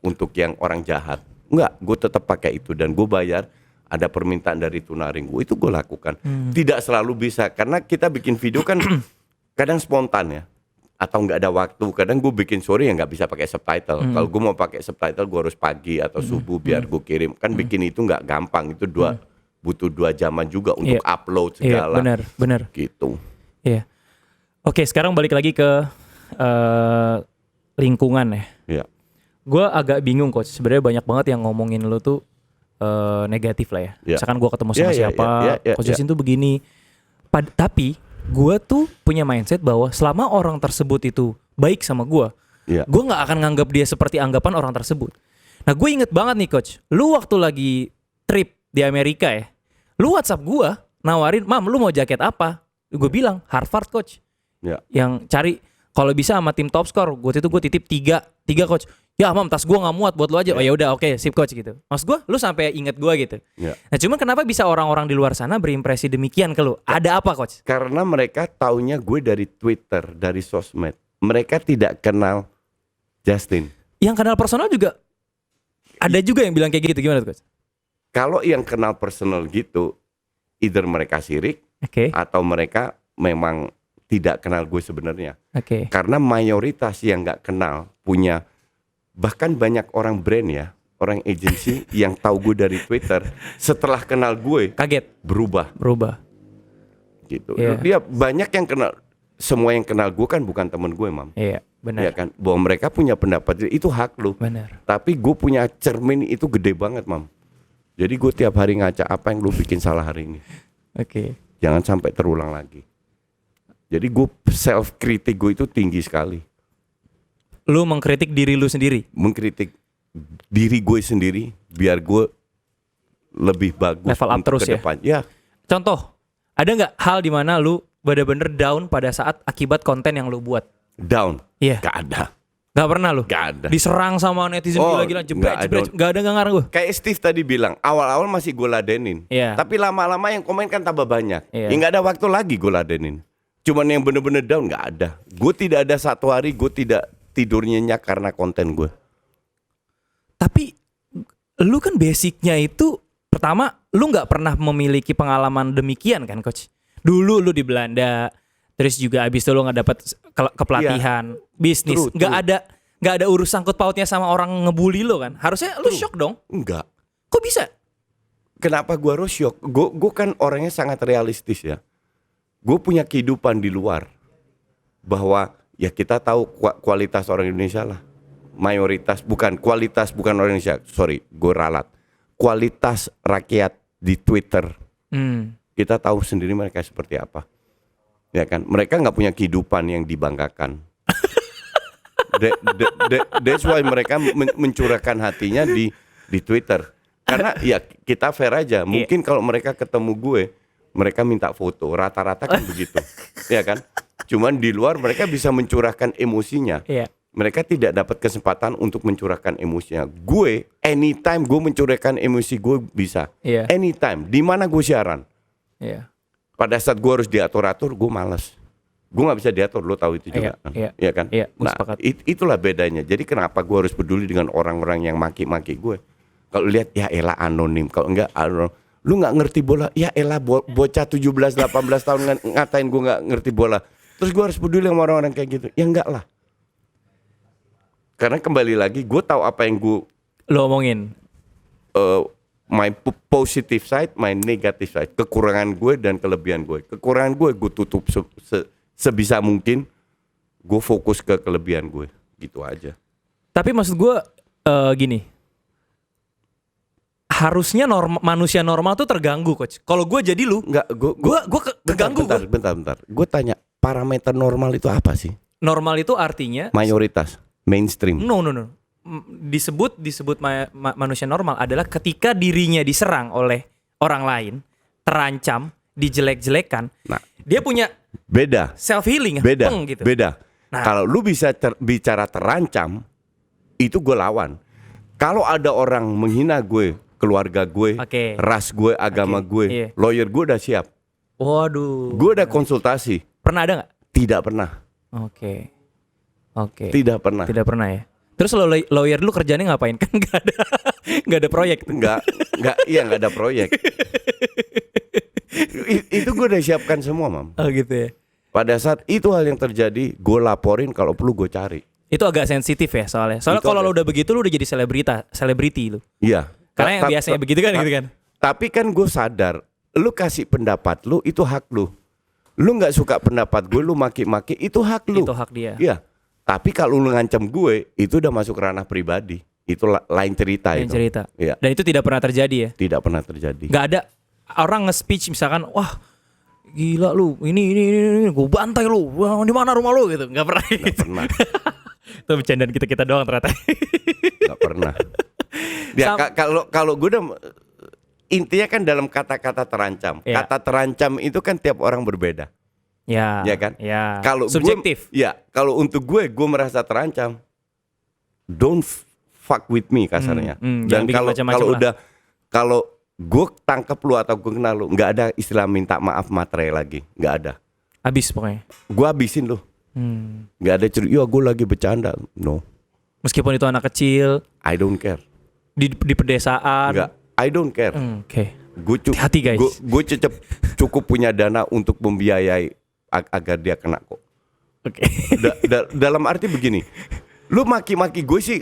untuk yang orang jahat. Enggak, gue tetap pakai itu dan gue bayar. ada permintaan dari tunaring gue, itu gue lakukan. Tidak selalu bisa, karena kita bikin video kan kadang spontan ya, atau nggak ada waktu. Kadang gue bikin story yang nggak bisa pakai subtitle. Kalau gue mau pakai subtitle, gue harus pagi atau subuh biar gue kirim. Kan bikin itu nggak gampang, itu butuh 2 jaman juga untuk upload segala. Benar. Gitu. Iya. Oke, sekarang balik lagi ke lingkungan ya. Iya. Gue agak bingung coach. Sebenarnya banyak banget yang ngomongin lo tuh negatif lah ya. Misalkan gue ketemu sama siapa, Coach Justin tuh begini. Tapi gue tuh punya mindset bahwa selama orang tersebut itu baik sama gue nggak akan nganggap dia seperti anggapan orang tersebut. Nah, gue inget banget nih coach, lu waktu lagi trip di Amerika ya, lu WhatsApp gue nawarin, "Mam, lu mau jaket apa?" Gue bilang Harvard coach. Yang cari kalau bisa sama tim top score. Gue titip tiga coach. Ya Mam, tas gue nggak muat, buat lu aja. Oh ya udah, oke, sip coach gitu. Maksud gue, lu sampai inget gue gitu. Nah, cuman kenapa bisa orang-orang di luar sana berimpresi demikian ke lu? Ada apa coach? Karena mereka taunya gue dari Twitter, dari sosmed. Mereka tidak kenal Justin. Yang kenal personal juga ada juga yang bilang kayak gitu. Gimana tuh coach? Kalau yang kenal personal gitu, either mereka sirik atau mereka memang tidak kenal gue sebenarnya. Karena mayoritas yang nggak kenal punya. Bahkan banyak orang brand ya, orang agency yang tahu gue dari Twitter, setelah kenal gue kaget, berubah gitu. Dia banyak yang kenal, semua yang kenal gue kan bukan temen gue, Mam. Iya, benar. Ya kan, bahwa mereka punya pendapat, itu hak lu. Benar. Tapi gue punya cermin itu gede banget, Mam. Jadi gue tiap hari ngaca apa yang lu bikin salah hari ini. Jangan sampai terulang lagi. Jadi gue self kritik gue itu tinggi sekali. Lu mengkritik diri lu sendiri? Mengkritik diri gue sendiri biar gue lebih bagus. Level up terus ke depan. Ya. Contoh, ada nggak hal di mana lu bener-bener down pada saat akibat konten yang lu buat? Down? Iya. Gak ada. Gak pernah lu? Gak ada. Diserang sama netizen gila-gila, jebret. Gak ada, gak ngarang gue. Kayak Steve tadi bilang, awal-awal masih gue ladenin. Tapi lama-lama yang komen kan tambah banyak. Ya gak ada waktu lagi gue ladenin. Cuman yang bener-bener down gak ada. Gue tidak ada satu hari gue tidak tidur nyenyak karena konten gue. Tapi lu kan basicnya itu, pertama lu gak pernah memiliki pengalaman demikian kan coach? Dulu lu di Belanda, terus juga abis itu lu gak dapet kepelatihan, bisnis. Gak ada urusan sangkut pautnya sama orang ngebully lu kan? Harusnya lu shock dong? Enggak. Kok bisa? Kenapa gue harus shock? Gue kan orangnya sangat realistis ya. Gue punya kehidupan di luar. Bahwa ya kita tahu kualitas orang Indonesia lah. Kualitas bukan orang Indonesia. Sorry, gue ralat. Kualitas rakyat di Twitter. Kita tahu sendiri mereka seperti apa. Ya kan? Mereka nggak punya kehidupan yang dibanggakan. That's why mereka mencurahkan hatinya di Twitter. Karena ya kita fair aja. Mungkin kalau mereka ketemu gue, mereka minta foto. Rata-rata kan begitu. Ya kan? Cuman di luar mereka bisa mencurahkan emosinya. Mereka tidak dapat kesempatan untuk mencurahkan emosinya. Gue, anytime gue mencurahkan emosi gue bisa. Anytime. Di mana gue siaran. Pada saat gue harus diatur-atur, gue malas. Gue nggak bisa diatur, lo tahu itu juga. Iya kan? Nah, itulah bedanya. Jadi kenapa gue harus peduli dengan orang-orang yang maki-maki gue? Kalau lihat ya elah anonim. Kalau enggak anonim. Lu nggak ngerti bola, ya elah bocah 17-18 tahun ngatain gue nggak ngerti bola. Terus gue harus peduli sama orang-orang kayak gitu? Ya enggak lah. Karena kembali lagi, gue tahu apa yang lo omongin. My positive side, my negative side, kekurangan gue dan kelebihan gue. Kekurangan gue tutup sebisa mungkin. Gue fokus ke kelebihan gue, gitu aja. Tapi maksud gue gini. Harusnya manusia normal tuh terganggu coach. Kalau gue jadi lu, gue keganggu. Bentar. Gue tanya, parameter normal itu apa sih? Normal itu artinya mayoritas, mainstream. No. Disebut manusia normal adalah ketika dirinya diserang oleh orang lain, terancam, dijelek-jelekan. Nah, dia punya beda. Self healing. Gitu. Beda. Nah, kalau lu bisa bicara terancam, itu gue lawan. Kalau ada orang menghina gue, keluarga gue, ras gue, agama gue, lawyer gue udah siap. Waduh. Gue udah konsultasi. Pernah ada nggak? Tidak pernah. Oke. Tidak pernah. Tidak pernah ya. Terus lawyer lu kerjanya ngapain? Kan nggak ada. Nggak ada proyek. Nggak ada proyek. Itu gue udah siapkan semua, Mam. Oh gitu ya. Pada saat itu hal yang terjadi, gue laporin, kalau perlu gue cari. Itu agak sensitif ya soalnya. Soalnya kalau lo udah begitu, lo udah jadi selebriti lo. Iya. Karena yang biasanya begitu kan gitu kan. Tapi kan gue sadar, lu kasih pendapat lu itu hak lu. Lu nggak suka pendapat gue, lu maki-maki, itu hak lu. Itu hak dia. Iya. Tapi kalau lu ngancam gue, itu udah masuk ranah pribadi. Itu lain cerita itu. Lain cerita. Iya. Dan itu tidak pernah terjadi ya. Tidak pernah terjadi. Nggak ada orang nge-speech misalkan, wah gila lu, ini gue bantai lu, wah di mana rumah lu gitu. Nggak pernah. Nggak pernah. Itu bercandaan kita doang ternyata. Nggak pernah. Ya, kalau gue udah, intinya kan dalam kata-kata terancam. Ya. Kata terancam itu kan tiap orang berbeda. Ya. Ya kan? Ya. Kalau subjektif. Kalau untuk gue merasa terancam. Don't fuck with me kasarnya. Dan kalau gue tangkap lu atau gue kenal lu, nggak ada istilah minta maaf materai lagi, nggak ada. Habis pokoknya. Gue habisin lu. Nggak ada cerita. Yo, gue lagi bercanda. No. Meskipun itu anak kecil. I don't care. Di pedesaan. Enggak. I don't care. Oke. Hati guys. Gue cukup punya dana untuk membiayai agar dia kena kok. Oke. Dalam arti begini. Lu maki-maki gue sih,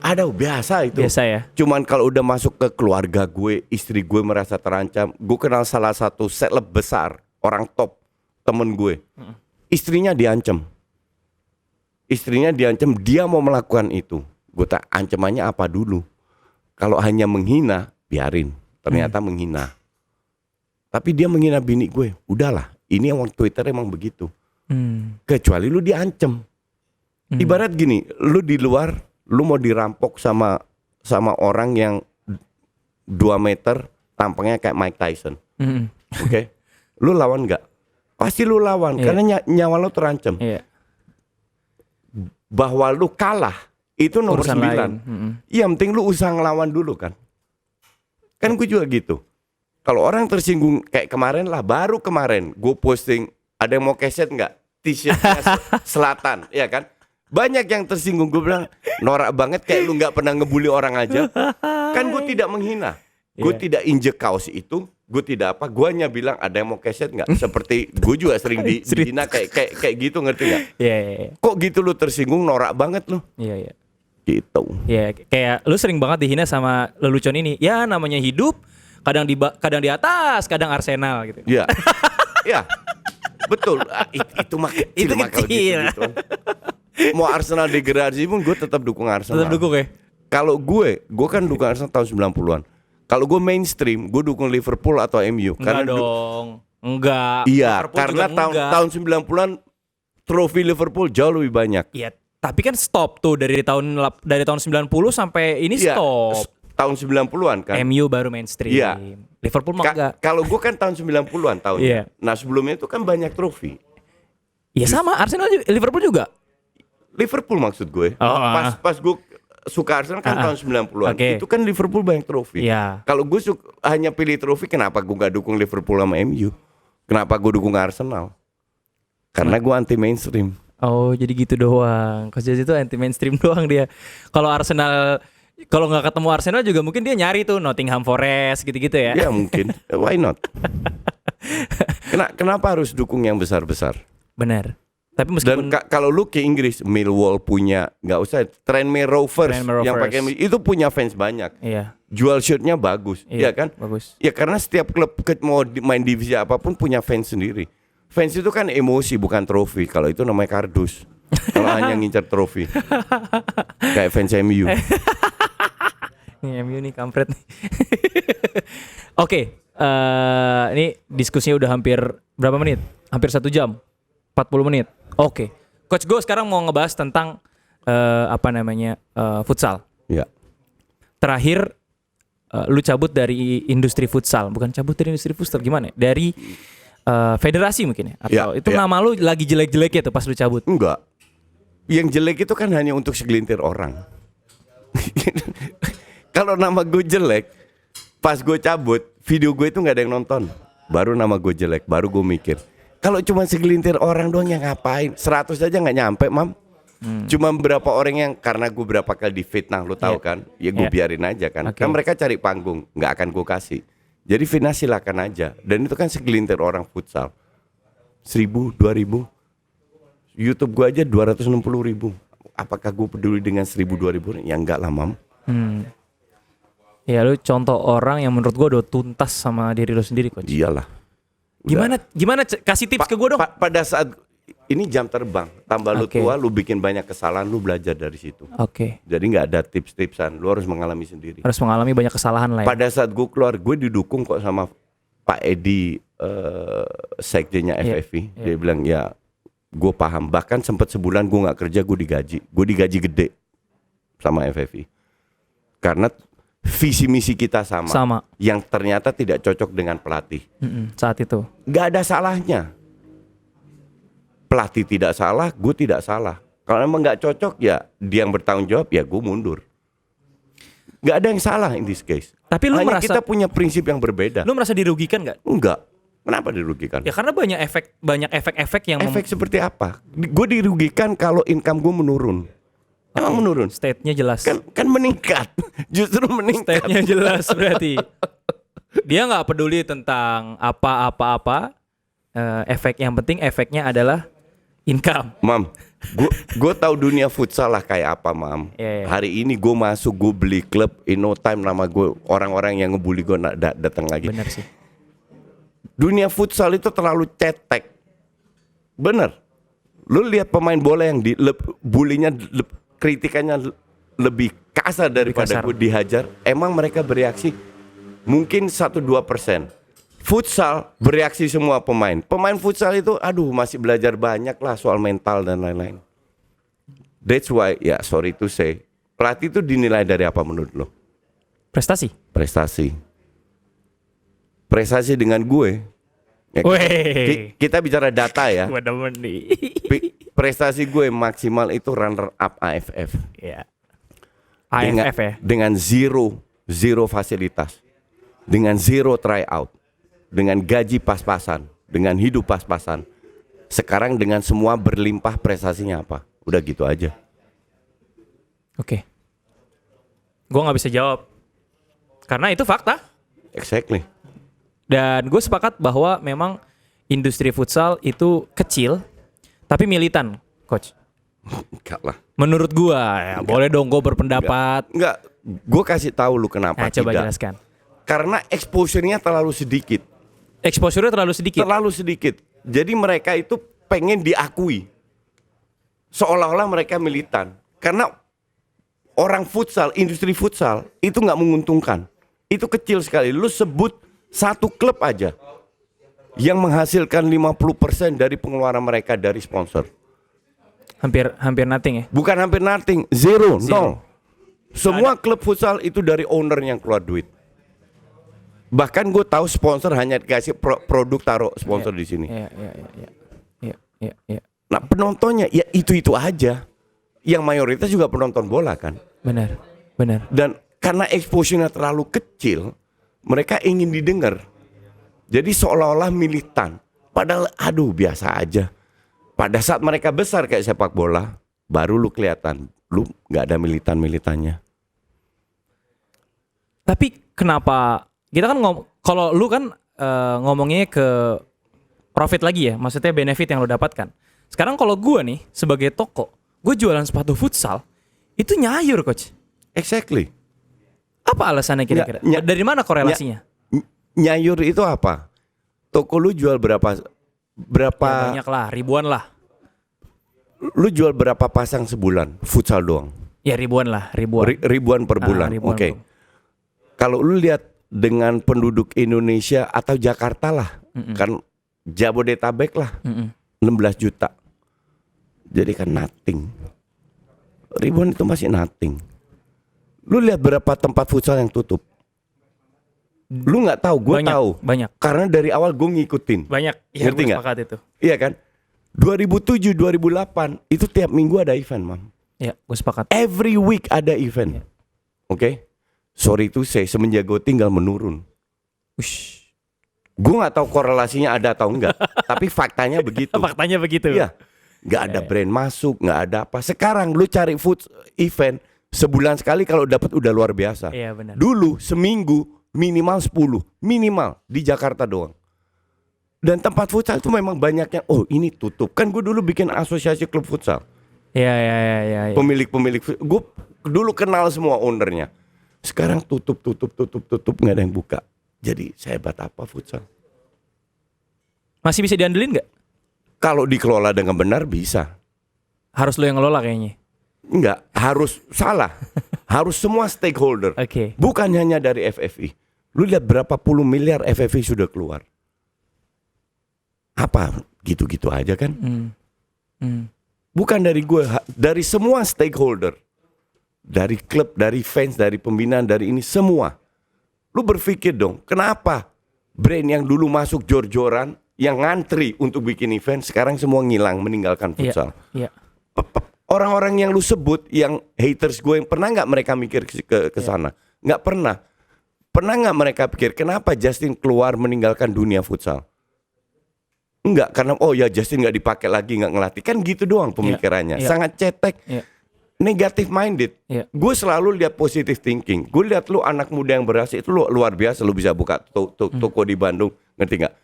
ada biasa itu. Biasa ya. Cuman kalau udah masuk ke keluarga gue, istri gue merasa terancam. Gue kenal salah satu seleb besar, orang top, temen gue. Istrinya diancam. Dia mau melakukan itu. Gue tak ancamannya apa dulu. Kalau hanya menghina, biarin. Ternyata menghina. Tapi dia menghina bini gue. Udahlah, ini yang Twitter emang begitu. Kecuali lu diancam. Ibarat gini, lu di luar, lu mau dirampok sama orang yang 2 meter, tampangnya kayak Mike Tyson. Oke? Lu lawan nggak? Pasti lu lawan, karena nyawa lu terancam. Bahwa lu kalah, itu nomor 9. Yang penting lu usaha ngelawan dulu kan. Kan gue juga gitu. Kalau orang tersinggung kayak kemarin lah, baru kemarin gue posting, ada yang mau keset nggak? T-shirtnya Selatan, ya kan? Banyak yang tersinggung, gue bilang norak banget kayak lu nggak pernah ngebully orang aja. Kan gue tidak menghina, gue tidak injek kaos itu, gue tidak apa, gue hanya bilang ada yang mau keset nggak? Seperti gue juga sering dihina kayak gitu, ngerti nggak? Kok gitu lu tersinggung, norak banget lu? Iya. Gitu. Ya kayak lu sering banget dihina sama lelucon ini. Ya namanya hidup, kadang di atas, kadang Arsenal gitu. Iya. Iya. Betul. Itu mah kecil. Itu kecil. Gitu. Mau Arsenal degradasi pun gue tetap dukung Arsenal. Tetap dukung ya? Kalau gue kan dukung Arsenal tahun 90-an. Kalau gue mainstream, gue dukung Liverpool atau MU. Enggak dong. Enggak. Iya, karena tahun 90-an trofi Liverpool jauh lebih banyak. Iya, tapi kan stop tuh dari tahun 90 sampai ini stop. Tahun 90-an kan. MU baru mainstream. Iya. Liverpool mah enggak. Kalau gue kan tahun 90-an tahunnya. Iya. Nah, sebelumnya itu kan banyak trofi. Iya sama, Arsenal Liverpool juga. Liverpool maksud gue. Pas gue suka Arsenal kan tahun 90-an. Okay. Itu kan Liverpool banyak trofi. Yeah. Kalau gue hanya pilih trofi, kenapa gue gak dukung Liverpool sama MU? Kenapa gue dukung Arsenal? Karena gue anti mainstream. Oh, jadi gitu doang. Coach Jazz itu anti mainstream doang dia. Kalau Arsenal, kalau nggak ketemu Arsenal juga mungkin dia nyari tuh Nottingham Forest gitu-gitu ya. Ya mungkin. Why not? Kenapa harus dukung yang besar-besar? Benar. Tapi meskipun dan kalau lu ke Inggris, Millwall punya, nggak usah, Tranmere Rovers yang pakai itu punya fans banyak. Iya. Jual shirtnya bagus, ya kan? Bagus. Ya karena setiap klub mau main divisi apapun punya fans sendiri. Fans itu kan emosi bukan trofi. Kalau itu namanya kardus. Kalau hanya ngincar trofi. Kayak fans MU. Ini MU nih kampret nih. Oke, ini diskusinya udah hampir berapa menit? Hampir 1 jam. 40 menit. Oke. Coach Go sekarang mau ngebahas tentang futsal. Ya. Terakhir lu cabut dari industri futsal, bukan cabut dari industri futsal gimana? Dari federasi mungkin ya? Atau itu nama lu lagi jelek-jeleknya tuh pas lu cabut? Enggak. Yang jelek itu kan hanya untuk segelintir orang. Kalau nama gue jelek, pas gue cabut, video gue itu nggak ada yang nonton. Baru nama gue jelek, baru gue mikir. Kalau cuma segelintir orang doang yang ngapain? 100 aja nggak nyampe, Mam. Cuma beberapa orang yang karena gue berapa kali difitnah, lo tahu kan? Ya gue biarin aja kan. Kan mereka cari panggung, nggak akan gue kasih. Jadi fitnah silakan aja. Dan itu kan segelintir orang futsal. 1.000, 2.000. YouTube gue aja 260.000. Apakah gue peduli dengan 1.000, 2.000? Ya enggak lah, Mam. Ya lu contoh orang yang menurut gue udah tuntas sama diri lu sendiri, Coach. Iyalah. Gimana kasih tips ke gue dong. Pada saat ini jam terbang, tambah lu tua, lu bikin banyak kesalahan, lu belajar dari situ. Jadi nggak ada tips-tipsan, lu harus mengalami sendiri. Harus mengalami banyak kesalahan lah ya. Pada saat gue keluar, gue didukung kok sama Pak Edi, sekjennya FFV. Dia bilang ya, gue paham. Bahkan sempat sebulan gue nggak kerja, gue digaji gede sama FFV. Karena visi misi kita sama. Yang ternyata tidak cocok dengan pelatih. Saat itu. Nggak ada salahnya. Pelatih tidak salah, gue tidak salah. Kalau emang nggak cocok ya dia yang bertanggung jawab, ya gue mundur. Nggak ada yang salah in this case. Tapi lu hanya merasa kita punya prinsip yang berbeda. Lu merasa dirugikan nggak? Enggak. Kenapa dirugikan? Ya karena banyak efek-efek yang efek seperti apa? Gue dirugikan kalau income gue menurun. Emang menurun? State-nya jelas. Kan meningkat. Justru meningkat. State-nya jelas berarti. Dia nggak peduli tentang apa-apa. Efek yang penting efeknya adalah income. Mam, gue tahu dunia futsal lah kayak apa, Mam. Hari ini gue masuk, gue beli klub, in no time nama gue, orang-orang yang ngebully gue datang lagi. Bener sih. Dunia futsal itu terlalu cetek. Bener. Lu lihat pemain bola yang bulinya, kritikannya lebih kasar daripada gue dihajar. Emang mereka bereaksi mungkin 1-2%. Futsal bereaksi semua pemain. Pemain futsal itu masih belajar banyak lah soal mental dan lain-lain. That's why ya sorry to say, pelatih itu dinilai dari apa menurut lo? Prestasi. Prestasi dengan gue. Kita bicara data ya. Prestasi gue maksimal itu runner up AFF. Iya. AFF ya. Dengan zero fasilitas. Dengan zero tryout. Dengan gaji pas-pasan, dengan hidup pas-pasan. Sekarang dengan semua berlimpah, prestasinya apa? Udah gitu aja. Oke. Gue gak bisa jawab. Karena itu fakta. Exactly. Dan gue sepakat bahwa memang industri futsal itu kecil, tapi militan, Coach. Enggak lah. Menurut gue, ya boleh dong gue berpendapat. Enggak. Gue kasih tahu lu kenapa tidak. Coba jelaskan. Karena exposure-nya terlalu sedikit. Exposure-nya terlalu sedikit. Terlalu sedikit. Jadi mereka itu pengen diakui. Seolah-olah mereka militan. Karena orang futsal, industri futsal itu nggak menguntungkan. Itu kecil sekali. Lu sebut satu klub aja yang menghasilkan 50% dari pengeluaran mereka dari sponsor. Hampir nothing ya? Bukan hampir nothing, zero. Nol. Semua klub futsal itu dari owner yang keluar duit. Bahkan gue tahu sponsor hanya dikasih produk taruh sponsor di sini. Iya. Nah penontonnya ya itu aja. Yang mayoritas juga penonton bola kan. Benar. Dan karena exposure-nya terlalu kecil, mereka ingin didengar. Jadi seolah-olah militan. Padahal biasa aja. Pada saat mereka besar kayak sepak bola, baru lu kelihatan lu nggak ada militannya. Tapi kenapa? Kita kan kalau lu kan ngomongnya ke profit lagi ya, maksudnya benefit yang lu dapatkan. Sekarang kalau gue nih sebagai toko, gue jualan sepatu futsal, itu nyayur, Coach. Exactly. Apa alasannya kira-kira? Dari mana korelasinya? Nyayur itu apa? Toko lu jual berapa? Ya, banyak lah, ribuan lah. Lu jual berapa pasang sebulan futsal doang? Ya ribuan lah, ribuan per bulan. Oke. Kalau lu lihat dengan penduduk Indonesia atau Jakarta lah, kan Jabodetabek lah, 16 juta. Jadi kan nothing. Ribuan itu masih nothing. Lu lihat berapa tempat futsal yang tutup? Lu nggak tahu, gue tahu. Banyak. Karena dari awal gue ngikutin. Banyak. Ya, ngerti nggak? Itu. Iya kan? 2007, 2008 itu tiap minggu ada event, Mam. Iya, gue sepakat. Every week ada event. Ya. Oke? Sorry to say, semenjak gue tinggal menurun. Gue nggak tahu korelasinya ada atau enggak, tapi faktanya begitu. Faktanya begitu. Iya. nggak ada brand masuk, nggak ada apa. Sekarang lu cari food event sebulan sekali kalau dapat udah luar biasa. Iya, benar. Dulu seminggu minimal 10, minimal di Jakarta doang. Dan tempat futsal itu memang banyaknya. Oh ini tutup. Kan gue dulu bikin asosiasi klub futsal. Iya. Pemilik, gue dulu kenal semua ownernya. Sekarang tutup, nggak ada yang buka. Jadi sehebat apa futsal? Masih bisa diandelin nggak? Kalau dikelola dengan benar bisa. Harus lo yang ngelola kayaknya. Enggak, harus salah. Harus semua stakeholder. Oke. Bukan hanya dari FFI. Lu lihat berapa puluh miliar FFI sudah keluar. Apa? Gitu-gitu aja kan? Bukan dari gue, dari semua stakeholder. Dari klub, dari fans, dari pembinaan, dari ini semua. Lu berpikir dong, kenapa brand yang dulu masuk jor-joran, yang ngantri untuk bikin event, sekarang semua ngilang, meninggalkan futsal. Iya. Orang-orang yang lu sebut, yang haters gue, yang pernah nggak mereka mikir ke sana? Nggak pernah. Pernah nggak mereka pikir kenapa Justin keluar meninggalkan dunia futsal? Enggak, karena oh ya Justin nggak dipakai lagi, nggak ngelatih. Kan gitu doang pemikirannya. Sangat cetek, negative minded. Gue selalu lihat positive thinking. Gue lihat lu anak muda yang berhasil itu lu luar biasa. Lu bisa buka toko di Bandung, ngerti nggak?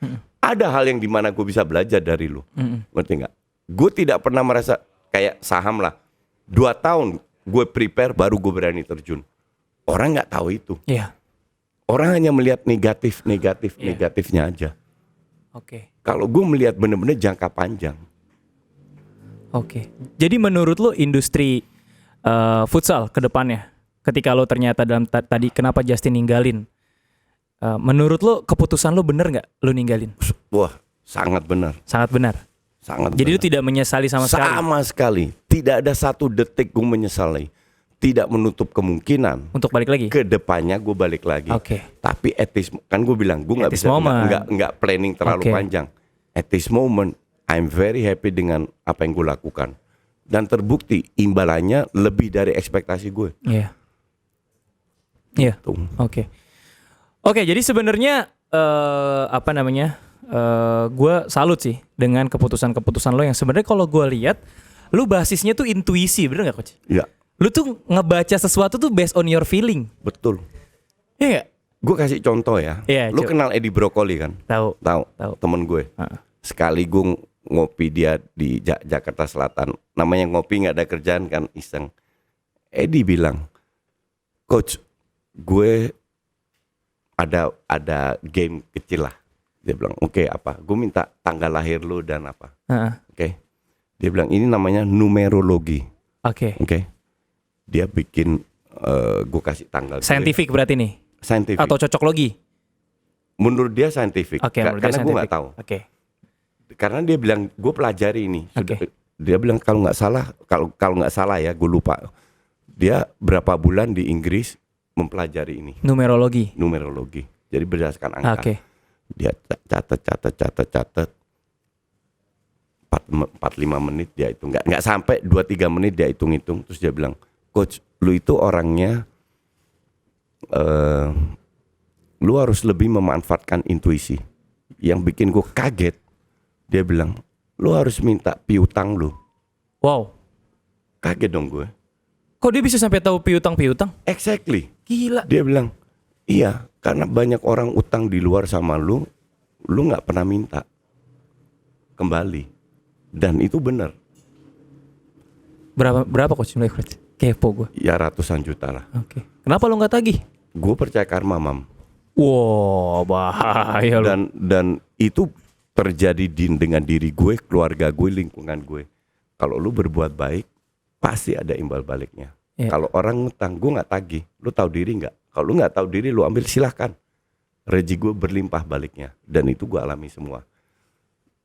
Ada hal yang dimana gue bisa belajar dari lu, ngerti nggak? Gue tidak pernah merasa kayak saham lah. 2 tahun gue prepare baru gue berani terjun. Orang nggak tahu itu. Orang hanya melihat negatifnya aja. Oke. Kalau gue melihat benar-benar jangka panjang. Oke. Jadi menurut lo industri futsal ke depannya, ketika lo ternyata dalam tadi kenapa Justin ninggalin, menurut lo keputusan lo bener nggak lo ninggalin? Wah, sangat benar. Sangat benar. Sangat. Jadi benar. lo tidak menyesali sama sekali? Sama sekali. Tidak ada satu detik gue menyesali. Tidak menutup kemungkinan untuk balik lagi. Ke depannya gue balik lagi. Oke. Tapi at this, kan gue bilang gue nggak bisa nggak planning terlalu panjang. At this moment, I'm very happy dengan apa yang gue lakukan. Dan terbukti imbalannya lebih dari ekspektasi gue. Iya. Oke, jadi sebenarnya gue salut sih dengan keputusan-keputusan lo yang sebenarnya kalau gue lihat, lo basisnya tuh intuisi, bener nggak coach? Iya. Lu tuh ngebaca sesuatu tuh based on your feeling. Betul. Iya gak? Gue kasih contoh ya. Lu kenal Edi Brokoli kan? Tahu. Temen gue. Sekali gue ngopi dia di Jakarta Selatan. Namanya ngopi nggak ada kerjaan kan, iseng. Edi bilang, Coach, gue ada game kecil lah. Dia bilang, oke, apa? Gue minta tanggal lahir lu dan apa. Oke. Dia bilang ini namanya numerologi. Oke. Dia bikin, gue kasih tanggal. Saintifik berarti nih? Saintifik. Atau cocok logi? Menurut dia saintifik. Karena gue nggak tahu. Karena dia bilang gue pelajari ini. Dia bilang kalau nggak salah ya, gue lupa. Dia berapa bulan di Inggris mempelajari ini. Numerologi. Jadi berdasarkan angka. Dia catat. 45 menit dia hitung. Nggak sampai 2-3 menit dia hitung-hitung. Terus dia bilang, Coach, lu itu orangnya lu harus lebih memanfaatkan intuisi. Yang bikin gue kaget, dia bilang, lu harus minta piutang lu. Wow. Kaget dong gue. Kok dia bisa sampai tahu piutang? Exactly. Gila. Dia bilang, iya, karena banyak orang utang di luar sama lu nggak pernah minta kembali. Dan itu benar. Berapa Coach? Kepo gue. Ya ratusan juta lah. Oke. Kenapa lu nggak tagih? Gue percaya karma, Mam. Wow, bahaya lu. Dan itu terjadi dengan diri gue, keluarga gue, lingkungan gue. Kalau lu berbuat baik, pasti ada imbal baliknya. Kalau orang ngutang, gue nggak tagih. Lu tahu diri nggak? Kalau lu nggak tahu diri, lu ambil, silahkan. Rezeki gue berlimpah baliknya. Dan itu gue alami semua.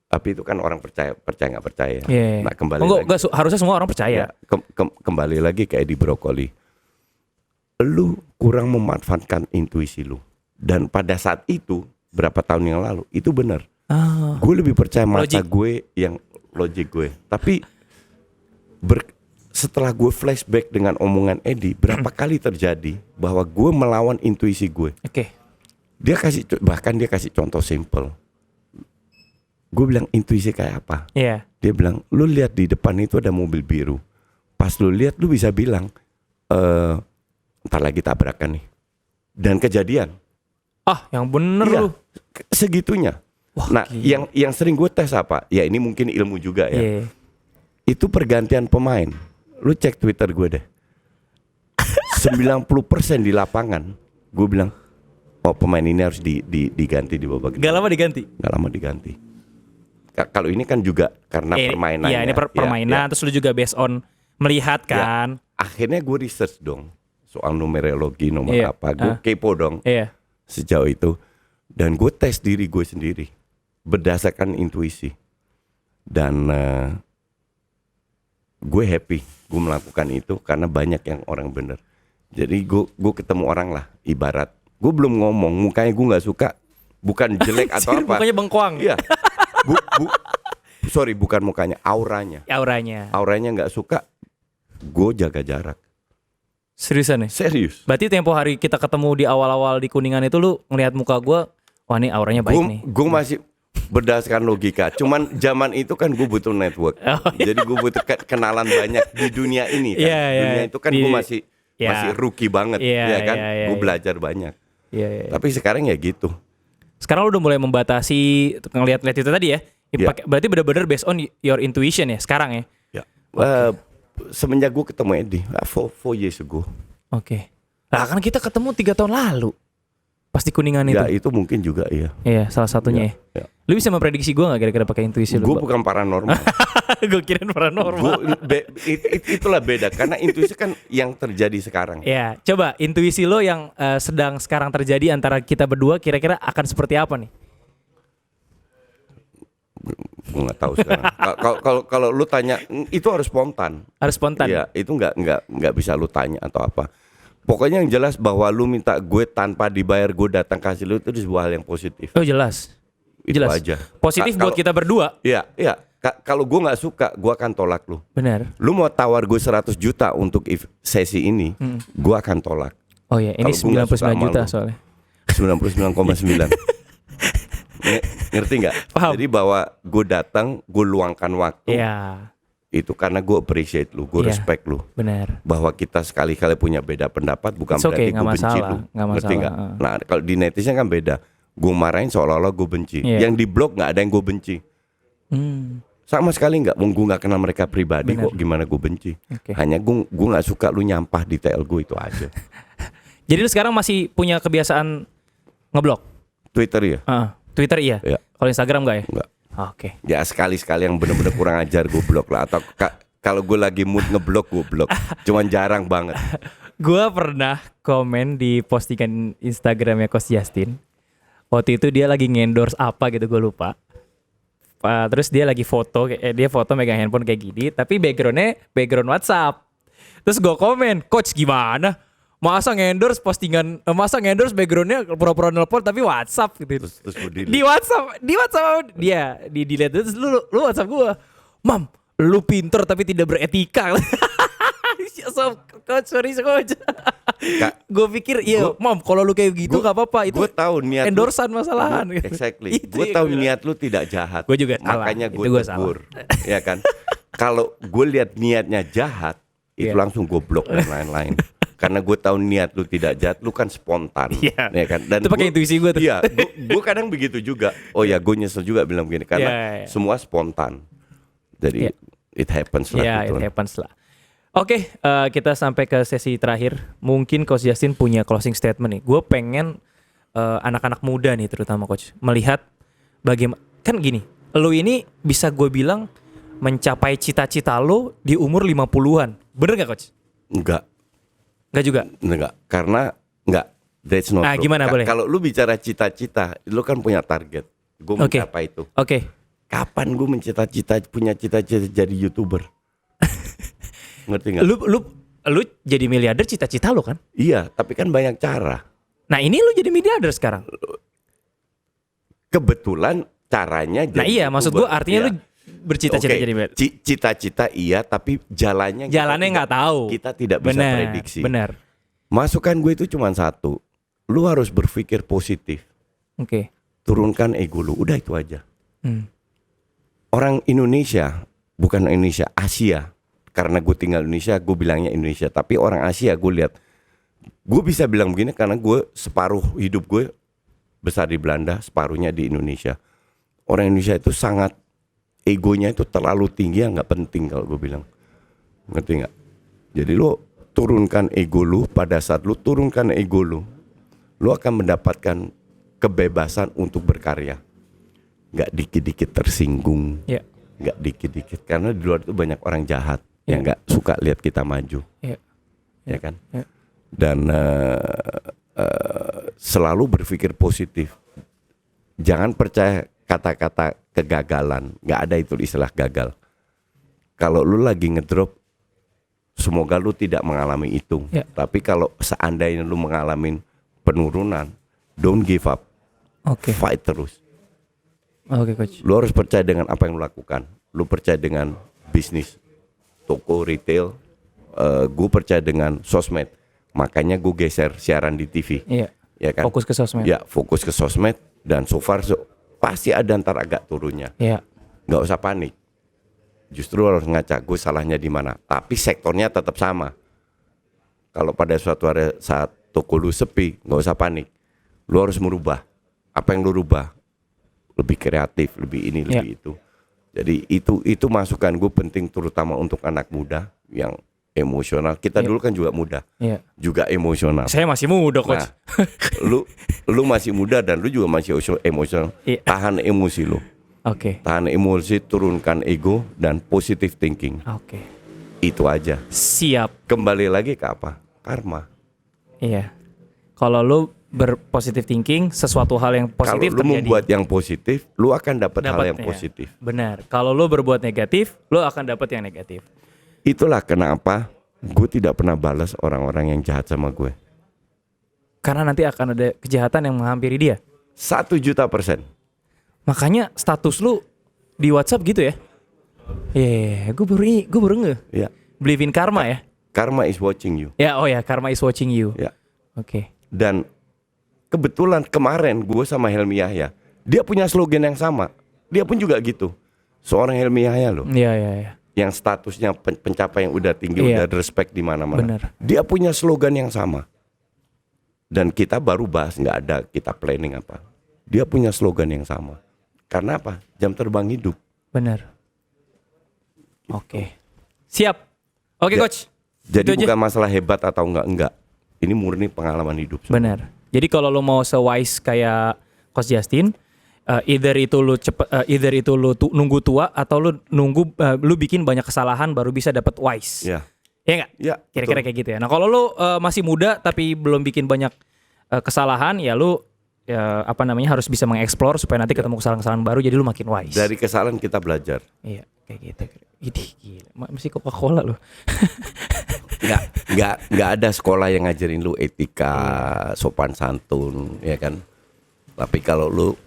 Tapi itu kan orang percaya nggak percaya. Nah kembali lagi. Harusnya semua orang percaya. Kembali lagi ke Edi Brokoli. Lu kurang memanfaatkan intuisi lu. Dan pada saat itu, berapa tahun yang lalu, itu benar. Gue lebih percaya mata gue yang logik gue. Tapi setelah gue flashback dengan omongan Edi, berapa kali terjadi bahwa gue melawan intuisi gue. Dia kasih contoh simple. Gue bilang intuisi kayak apa? Iya. Dia bilang, lu lihat di depan itu ada mobil biru. Pas lu lihat, lu bisa bilang, ntar lagi tabrakan nih. Dan kejadian. Yang bener lu. Segitunya. Wah, nah, yang sering gue tes apa? Ya ini mungkin ilmu juga ya. Yeah. Itu pergantian pemain. Lu cek Twitter gue deh. 90% di lapangan. Gue bilang, pemain ini harus diganti di babak. Gak lama diganti? Gak lama diganti. Kalau ini kan juga karena permainan. Iya, ini permainan. Terus lu juga based on melihat kan. Akhirnya gue research dong soal numerologi, nomor apa. Gue kepo dong sejauh itu. Dan gue tes diri gue sendiri berdasarkan intuisi. Dan gue happy gue melakukan itu karena banyak yang orang bener. Jadi gue ketemu orang lah, ibarat gue belum ngomong, mukanya gue nggak suka, bukan jelek atau apa. Mukanya bengkoang. Iya. Sorry, bukan mukanya, auranya. Auranya nggak suka, gue jaga jarak. Seriusan nih? Serius. Berarti tempo hari kita ketemu di awal-awal di Kuningan itu lu ngelihat muka gue, wah ini auranya baik nih. Gue masih berdasarkan logika. Cuman zaman itu kan gue butuh network. Jadi gue butuh kenalan banyak di dunia ini kan. Dunia itu kan gue masih rookie banget, ya kan. Gue belajar banyak. Tapi sekarang ya gitu. Sekarang lu udah mulai membatasi ngelihat itu tadi ya. Berarti benar-benar based on your intuition ya sekarang ya. Semenjak gue ketemu Eddie, 4 years ago. Oke. Nah kan kita ketemu 3 tahun lalu. Pas di Kuningan itu. Ya itu mungkin juga iya. Iya salah satunya ya. Lu bisa memprediksi gue gak kira-kira pakai intuisi lu? Gue bukan paranormal. Gue kirain paranormal. Itulah beda. Karena intuisi kan yang terjadi sekarang. Ya coba intuisi lo yang sedang sekarang terjadi antara kita berdua kira-kira akan seperti apa nih? Gue nggak tahu sekarang. Kalau lu tanya itu harus spontan. Harus spontan. Iya, itu nggak bisa lu tanya atau apa. Pokoknya yang jelas bahwa lu minta gue tanpa dibayar, gue datang kasih lu itu sebuah hal yang positif. Oh jelas. Itu jelas. aja. Positif buat kita berdua. Iya. Kalau gue nggak suka, gue akan tolak lu. Benar. Lu mau tawar gue 100 juta untuk sesi ini, gue akan tolak. Oh ya, ini 99 juta soalnya. 99,9. Ngerti nggak? Jadi bahwa gue datang, gue luangkan waktu. Iya. Itu karena gue appreciate lu, gue respect lu. Benar. Bahwa kita sekali-kali punya beda pendapat bukan berarti gue benci lu. Ngerti nggak? Nah kalau di netizen kan beda. Gue marahin seolah-olah gue benci. Yang di blog nggak ada yang gue benci. Sama sekali nggak. Gue nggak kenal mereka pribadi. Kok gimana gue benci. Hanya gue nggak suka lu nyampah di TL gue itu aja. Jadi lu sekarang masih punya kebiasaan ngeblok? Twitter ya? Twitter iya? Kalau Instagram nggak ya? Nggak. Oke. Ya sekali-sekali yang benar-benar kurang ajar gue blok lah. Atau kalau gue lagi mood ngeblok gue blok. Cuman jarang banget. Gue pernah komen di postingan Instagramnya Coach Justin. Waktu itu dia lagi ngendorse apa gitu gue lupa. Terus dia lagi foto, dia foto megang handphone kayak gini. Tapi backgroundnya background WhatsApp. Terus gue komen, Coach gimana? Masa ngendorse postingan, masa ngendorse backgroundnya pura-pura nelpon tapi WhatsApp gitu. Terus di WhatsApp dia di delete terus lu WhatsApp gua, Mam, lu pinter tapi tidak beretika. Coach, sorry coach. Gue pikir iya, Mam, kalau lu kayak gitu nggak apa-apa itu. Gue tahu niat endorsean masalahan. Exactly. Gue tahu niat lu tidak jahat. Gue juga makanya gue tegur, ya kan. Kalau gue lihat niatnya jahat, itu langsung gue blok dan lain-lain. Karena gue tahu niat lu tidak jahat, lu kan spontan, ya kan. Dan itu pakai intuisi gue tuh. Iya, gue kadang begitu juga. Oh ya, gue nyesel juga bilang begini karena semua spontan. Jadi it happens lah. Iya, it happens lah. Oke, kita sampai ke sesi terakhir. Mungkin Coach Justin punya closing statement nih.Gue pengen anak-anak muda nih terutama Coach melihat bagaimana, kan gini, lu ini bisa gue bilang mencapai cita-cita lu di umur 50-an. Bener gak Coach? Enggak juga? Enggak, karena enggak. That's not true. Gimana boleh? Kalau lu bicara cita-cita, lu kan punya target. Gue mencapai itu. Oke. Kapan gue punya cita-cita jadi YouTuber? Ngerti nggak? Lu jadi miliarder cita-cita lu kan? Iya, tapi kan banyak cara. Nah ini lu jadi miliarder sekarang. Kebetulan caranya jadi. Nah iya, maksud gue artinya lu bercita-cita jadi miliarder. Cita-cita iya, tapi jalannya nggak tahu. Kita tidak bisa prediksi. Benar. Masukan gue itu cuma satu. Lu harus berpikir positif. Oke. Turunkan ego lu. Udah itu aja. orang Indonesia, bukan Indonesia, Asia. Karena gue tinggal di Indonesia, gue bilangnya Indonesia. Tapi orang Asia gue lihat, gue bisa bilang begini karena gue separuh hidup gue besar di Belanda, separuhnya di Indonesia. Orang Indonesia itu sangat, egonya itu terlalu tinggi, nggak penting kalau gue bilang. Ngerti nggak? Jadi lo turunkan ego lu, pada saat lu turunkan ego lu akan mendapatkan kebebasan untuk berkarya. Nggak dikit-dikit tersinggung, nggak dikit-dikit. Karena di luar itu banyak orang jahat yang nggak suka lihat kita maju, ya kan? Dan selalu berpikir positif. Jangan percaya kata-kata kegagalan. Nggak ada itu istilah gagal. Kalau lu lagi ngedrop, semoga lu tidak mengalami itu. Tapi kalau seandainya lu mengalami penurunan, don't give up. Fight terus. Coach. Lu harus percaya dengan apa yang lu lakukan. Lu percaya dengan bisnis, toko, retail. Gue percaya dengan sosmed. Makanya gue geser siaran di TV. Ya kan? Fokus ke sosmed. Ya, fokus ke sosmed. Dan so far pasti ada ntar agak turunnya. Nggak usah panik. Justru harus ngaca, gue salahnya di mana. Tapi sektornya tetap sama. Kalau pada suatu hari saat toko lu sepi, nggak usah panik. Lu harus merubah. Apa yang lu rubah? Lebih kreatif, lebih ini, lebih itu. Jadi itu masukan gue penting, terutama untuk anak muda yang emosional. Kita dulu kan juga muda, juga emosional. Saya masih muda, Coach. Nah, lu masih muda dan lu juga masih emosional. Tahan emosi lu. Tahan emosi, turunkan ego dan positive thinking. Itu aja. Siap. Kembali lagi ke apa? Karma. Iya. Kalau lu berpositive thinking, sesuatu hal yang positif terjadi. Kalau lu terjadi. membuat yang positif, lu akan dapat hal yang positif. Benar. Kalau lu berbuat negatif, lu akan dapat yang negatif. Itulah kenapa gue tidak pernah balas orang-orang yang jahat sama gue. Karena nanti akan ada kejahatan yang menghampiri dia. 1.000.000%. Makanya status lu di WhatsApp gitu ya? Gue baru nge. Believe in karma ya? Karma is watching you. Karma is watching you. Dan kebetulan kemarin gue sama Helmi Yahya, dia punya slogan yang sama. Dia pun juga gitu. Seorang Helmi Yahya loh. Yang statusnya pencapaian udah tinggi, udah respect di mana-mana. Dia punya slogan yang sama. Dan kita baru bahas, nggak ada kita planning apa. Dia punya slogan yang sama. Karena apa? Jam terbang hidup. Benar. Siap. Coach. Jadi bukan masalah hebat atau enggak. Ini murni pengalaman hidup. Benar. Jadi kalau lo mau se-wise kayak Coach Justin, either itu lu nunggu tua atau lu nunggu lu bikin banyak kesalahan baru bisa dapat wise. Iya nggak? Kira-kira kayak gitu ya. Nah kalau lu masih muda tapi belum bikin banyak kesalahan, ya lu harus bisa mengeksplor supaya nanti ketemu kesalahan-kesalahan baru, jadi lu makin wise. Dari kesalahan kita belajar. Iya kayak gitu. Gila, masih Coca-Cola lu. Nggak ada sekolah yang ngajarin lu etika, sopan santun, ya kan. Tapi kalau lu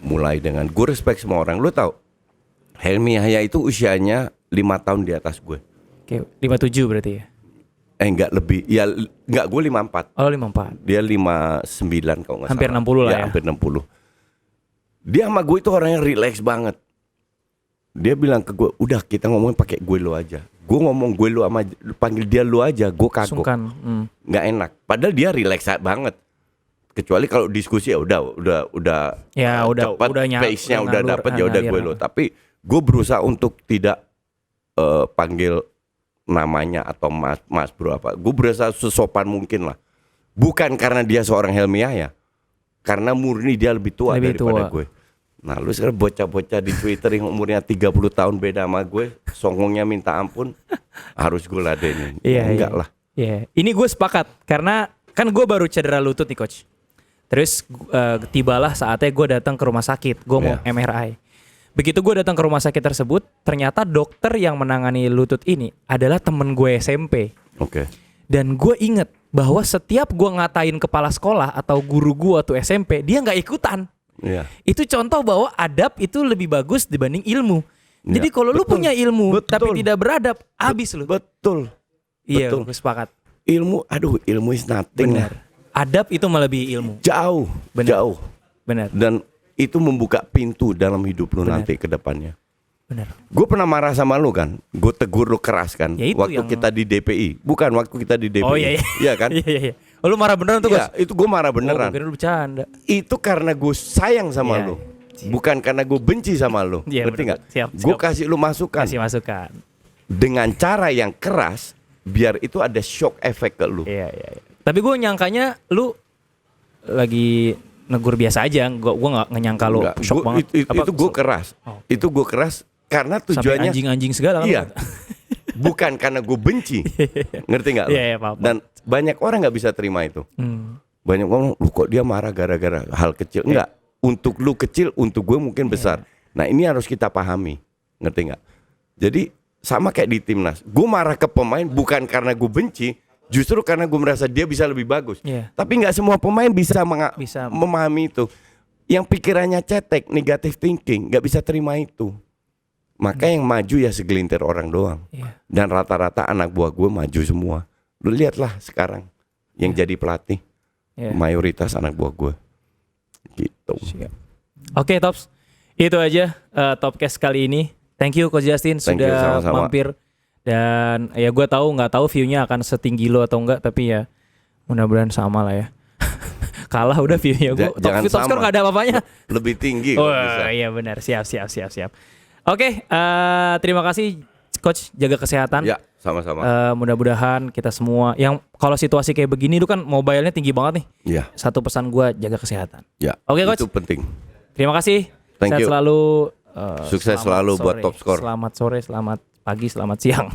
mulai dengan gue respect semua orang. Lu tahu Helmi Yahya itu usianya 5 tahun di atas gue. 57 berarti ya? Enggak lebih. Ya enggak, gue 54. Oh 54. Dia 59 kalau enggak hampir salah. 60 lah ya. Hampir 60. Dia sama gue itu orangnya relax banget. Dia bilang ke gue, udah kita ngomongin pakai gue lu aja. Gue ngomong gue lu sama panggil dia lu aja, gue kagok. Nggak enak. Padahal dia relax banget. Kecuali kalau diskusi ya udah cepat, pace-nya udah dapet ya udah gue lo. Tapi gue berusaha untuk tidak panggil namanya atau mas bro apa. Gue berusaha sesopan mungkin lah. Bukan karena dia seorang Helmi Yahya, karena murni dia lebih tua daripada gue. Nah lu sekarang bocah-bocah di Twitter yang umurnya 30 tahun beda sama gue, songongnya minta ampun, harus gue ladenin. Enggak lah. Ini gue sepakat karena kan gue baru cedera lutut nih Coach. Terus tibalah saatnya gue datang ke rumah sakit, gue mau MRI. Begitu gue datang ke rumah sakit tersebut, ternyata dokter yang menangani lutut ini adalah temen gue SMP. Dan gue inget bahwa setiap gue ngatain kepala sekolah atau guru gue tuh SMP, dia nggak ikutan. Itu contoh bahwa adab itu lebih bagus dibanding ilmu. Jadi kalau lu punya ilmu tapi tidak beradab, habis lu. Betul. Iya, gue sepakat. Ilmu is nothing. Benar. Adab itu melebihi ilmu. Jauh. Benar. Dan itu membuka pintu dalam hidup lu nanti ke depannya. Benar. Gue pernah marah sama lu kan, gue tegur lu keras kan, Ya, waktu kita di DPI, bukan waktu kita di DPI, Oh iya, iya kan? Iya. Oh, lu marah beneran tuh, Iya, itu gue marah beneran. Kira lu bercanda. Itu karena gue sayang sama lu, bukan karena gue benci sama lu, ngerti nggak? Gue kasih lu masukan. Kasih masukan. Dengan cara yang keras, biar itu ada shock efek ke lu. Iya. Tapi gue nyangkanya lu lagi negur biasa aja, gue nggak nyangka lu shock banget. Itu gue keras, itu gue keras karena tujuannya sampai anjing-anjing segala kan. Iya, bukan karena gue benci, ngerti nggak? Iya, paham. Dan banyak orang nggak bisa terima itu. Banyak orang, lu kok dia marah gara-gara hal kecil? Enggak, untuk lu kecil, untuk gue mungkin besar. Nah ini harus kita pahami, ngerti nggak? Jadi sama kayak di timnas, gue marah ke pemain bukan karena gue benci. Justru karena gue merasa dia bisa lebih bagus. Tapi nggak semua pemain bisa memahami itu. Yang pikirannya cetek, negative thinking, nggak bisa terima itu. Maka yang maju ya segelintir orang doang. Dan rata-rata anak buah gue maju semua. Lu lihatlah sekarang yang jadi pelatih, mayoritas anak buah gue. Gitu. Oke, Tops. Itu aja Topcast kali ini. Thank you Coach Justin sudah mampir. Dan ya gue nggak tahu view-nya akan setinggi lo atau enggak, tapi ya mudah-mudahan sama lah ya. Kalah udah view-nya gue. Top score nggak ada apa-apanya. Lebih tinggi. Oh iya benar, siap. Oke, terima kasih Coach, jaga kesehatan. Ya, sama-sama. Mudah-mudahan kita semua yang kalau situasi kayak begini itu kan mobile-nya tinggi banget nih. Iya. Satu pesan gue, jaga kesehatan. Ya. Oke, Coach. Itu penting. Terima kasih. Thank you. Selalu sukses selalu buat Top Score. Selamat sore, selamat pagi, selamat siang.